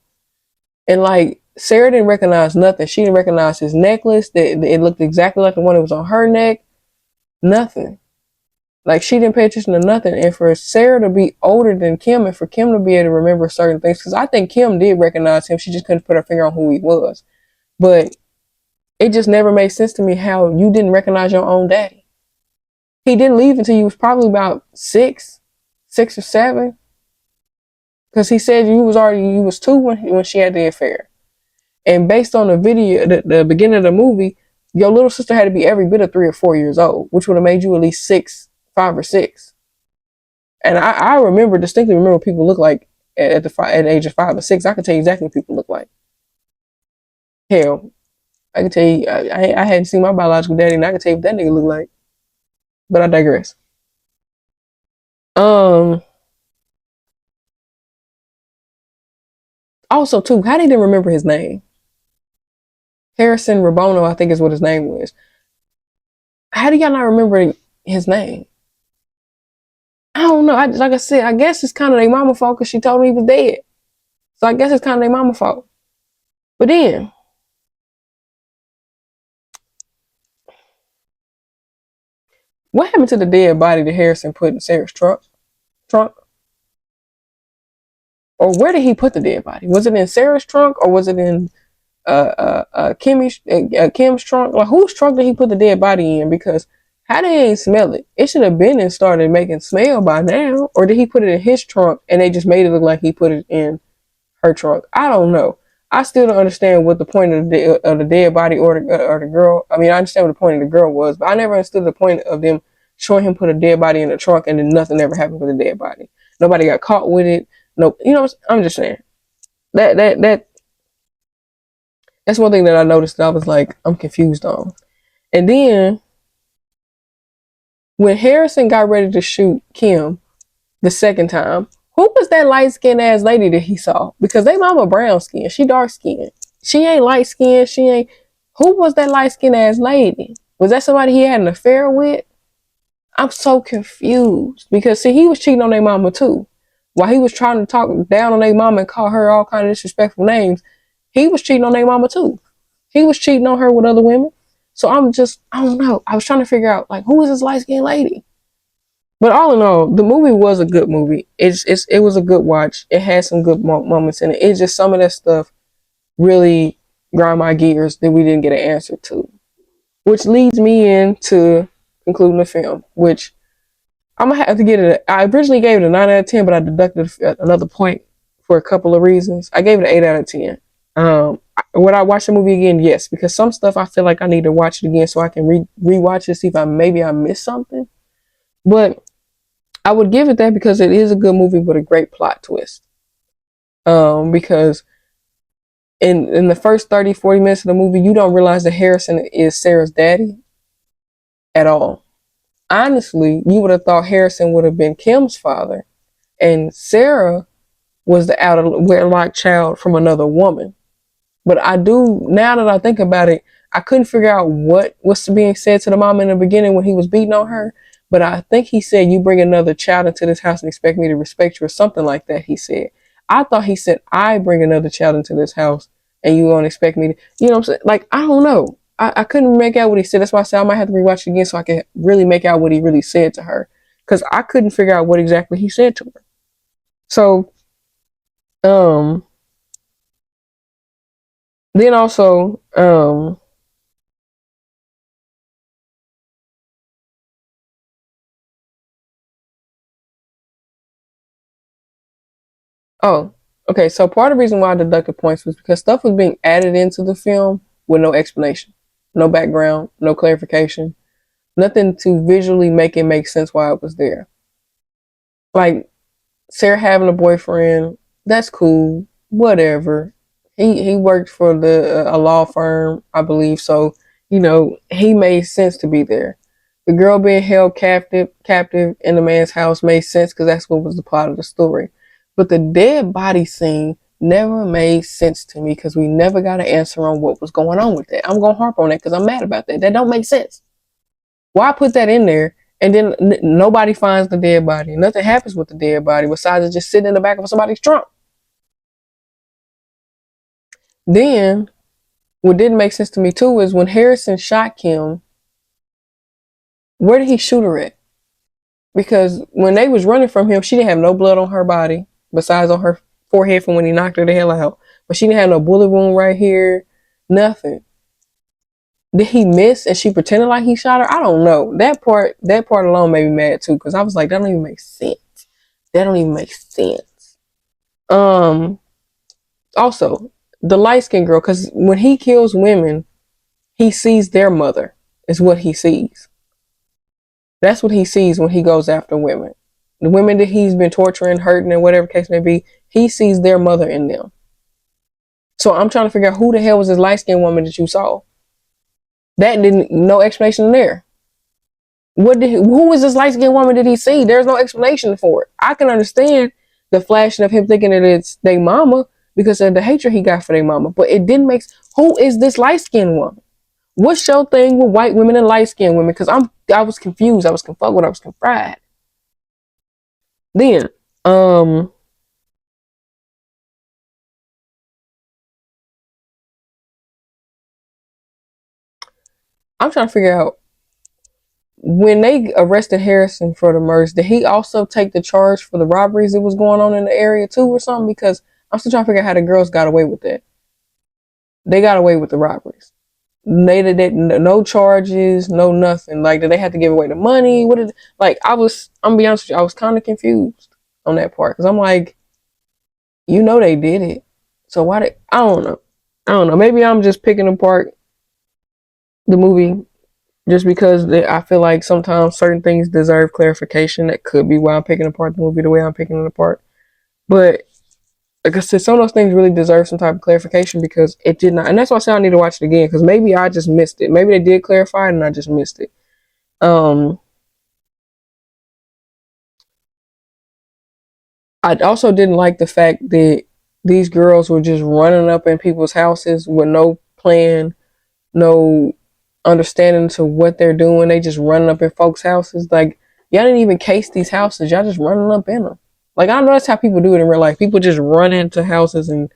And like, Sarah didn't recognize nothing. She didn't recognize his necklace. That it looked exactly like the one that was on her neck. Nothing. Like, she didn't pay attention to nothing. And for Sarah to be older than Kim, and for Kim to be able to remember certain things, because I think Kim did recognize him. She just couldn't put her finger on who he was. But it just never made sense to me how you didn't recognize your own daddy. He didn't leave until you was probably about 6 or 7. Because he said you was 2 when she had the affair. And based on the video, the beginning of the movie, your little sister had to be every bit of 3 or 4 years old, which would have made you at least 5 or 6. And I distinctly remember what people look like at the age of 5 or 6. I can tell you exactly what people look like. Hell, I can tell you, I hadn't seen my biological daddy, and I can tell you what that nigga looked like. But I digress. Also, too, how did they remember his name? Harrison Rabono, I think is what his name was. How do y'all not remember his name? I don't know. Like I said, I guess it's kind of their mama fault because she told him he was dead. So I guess it's kind of their mama fault. But then, what happened to the dead body that Harrison put in Sarah's trunk? Or where did he put the dead body? Was it in Sarah's trunk, or was it in Kim's trunk? Like, whose trunk did he put the dead body in? Because how they ain't smell it? It should have been and started making smell by now. Or did he put it in his trunk and they just made it look like he put it in her trunk? I don't know. I still don't understand what the point of the dead body or the girl. I mean, I understand what the point of the girl was, but I never understood the point of them showing him put a dead body in the trunk and then nothing ever happened with the dead body. Nobody got caught with it. No, you know, I'm just saying that's one thing that I noticed that I was like, I'm confused on. And then when Harrison got ready to shoot Kim the second time, Who was that light skinned ass lady that he saw? Because they mama brown skin, she dark skinned. She ain't light skinned. She ain't. Who was that light skinned ass lady? Was that somebody he had an affair with? I'm so confused because see, he was cheating on their mama too. While he was trying to talk down on their mama and call her all kind of disrespectful names, he was cheating on their mama too. He was cheating on her with other women. So I don't know. I was trying to figure out like who is this light skinned lady. But all in all, the movie was a good movie. It was a good watch. It had some good moments in it. It's just some of that stuff really grind my gears that we didn't get an answer to, which leads me into concluding the film, which I'm gonna have to get it. I originally gave it a 9 out of 10, but I deducted another point for a couple of reasons. I gave it an 8 out of 10. Would I watch the movie again? Yes, because some stuff I feel like I need to watch it again so I can rewatch it, see if I missed something. But I would give it that because it is a good movie with a great plot twist. Because in the first 30, 40 minutes of the movie, you don't realize that Harrison is Sarah's daddy at all. Honestly, you would have thought Harrison would have been Kim's father, and Sarah was the out of wedlock child from another woman. But now that I think about it, I couldn't figure out what was being said to the mom in the beginning when he was beating on her. But I think he said, "You bring another child into this house and expect me to respect you," or something like that. He said. I thought he said, "I bring another child into this house and you won't expect me to," you know what I'm saying? Like, I don't know. I couldn't make out what he said. That's why I said I might have to rewatch it again so I can really make out what he really said to her. Because I couldn't figure out what exactly he said to her. So, then also, oh, okay. So part of the reason why I deducted points was because stuff was being added into the film with no explanation, no background, no clarification, nothing to visually make it make sense why it was there. Like Sarah having a boyfriend, that's cool, whatever. He worked for a law firm, I believe, so he made sense to be there. The girl being held captive in the man's house made sense because that's what was the plot of the story. But the dead body scene never made sense to me because we never got an answer on what was going on with that. I'm gonna harp on that because I'm mad about that. That don't make sense. Why put that in there and then nobody finds the dead body? Nothing happens with the dead body besides it just sitting in the back of somebody's trunk. Then, what didn't make sense to me too is when Harrison shot Kim, where did he shoot her at? Because when they was running from him, she didn't have no blood on her body besides on her forehead from when he knocked her the hell out. But she didn't have no bullet wound right here, nothing. Did he miss and she pretended like he shot her? I don't know. That part alone made me mad too because I was like, that don't even make sense. That don't even make sense. Um. Also, the light skinned girl, because when he kills women, he sees their mother. Is what he sees. That's what he sees when he goes after women. The women that he's been torturing, hurting, and whatever case may be, he sees their mother in them. So I'm trying to figure out who the hell was this light skinned woman that you saw. That didn't no explanation there. Who was this light skinned woman did he see? There's no explanation for it. I can understand the flashing of him thinking that it's their mama because of the hatred he got for their mama. But it didn't make who is this light skinned woman? What's your thing with white women and light skinned women? Because I was confused. I was confuzzled. I was confried. Then, I'm trying to figure out when they arrested Harrison for the murders, did he also take the charge for the robberies that was going on in the area too or something? Because I'm still trying to figure out how the girls got away with that. They got away with the robberies. They did no charges, no nothing. Like, did they have to give away the money? What did like? I'm gonna be honest with you, I was kind of confused on that part because I'm like, they did it, so why did I don't know. I don't know. Maybe I'm just picking apart the movie just because I feel like sometimes certain things deserve clarification. That could be why I'm picking apart the movie the way I'm picking it apart. But like I said, some of those things really deserve some type of clarification because it did not. And that's why I said I need to watch it again because maybe I just missed it. Maybe they did clarify it and I just missed it. Um, I also didn't like the fact that these girls were just running up in people's houses with no plan, no understanding to what they're doing. They just running up in folks' houses. Like, y'all didn't even case these houses. Y'all just running up in them. Like, I know that's how people do it in real life. People just run into houses and,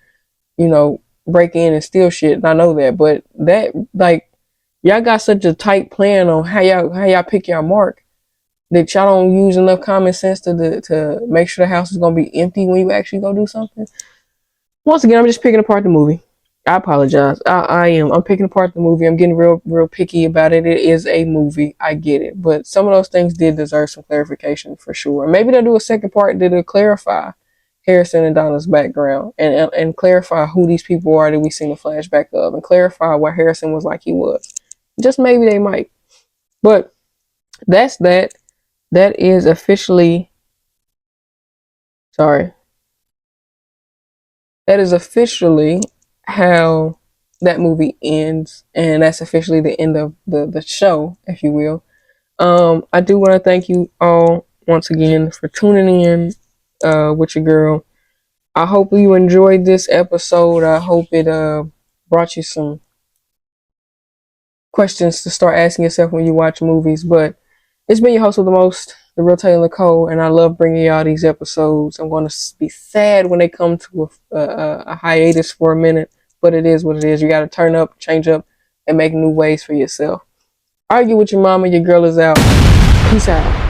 break in and steal shit. And I know that. But that, like, y'all got such a tight plan on how y'all pick your mark that y'all don't use enough common sense to make sure the house is gonna be empty when you actually go do something. Once again, I'm just picking apart the movie. I apologize. I am. I'm picking apart the movie. I'm getting real picky about it. It is a movie. I get it. But some of those things did deserve some clarification for sure. Maybe they'll do a second part that'll clarify Harrison and Donna's background and clarify who these people are that we seen the flashback of and clarify why Harrison was like he was. Just maybe they might. But that's that. That is officially, sorry, that is officially how that movie ends, and that's officially the end of the show, if you will. I do want to thank you all once again for tuning in with your girl. I hope you enjoyed this episode. I hope it brought you some questions to start asking yourself when you watch movies. But it's been your host with the most, the real Taylor Nicole, and I love bringing y'all these episodes. I'm going to be sad when they come to a hiatus for a minute, but it is what it is. You got to turn up, change up, and make new ways for yourself. Argue with your mama, your girl is out. Peace out.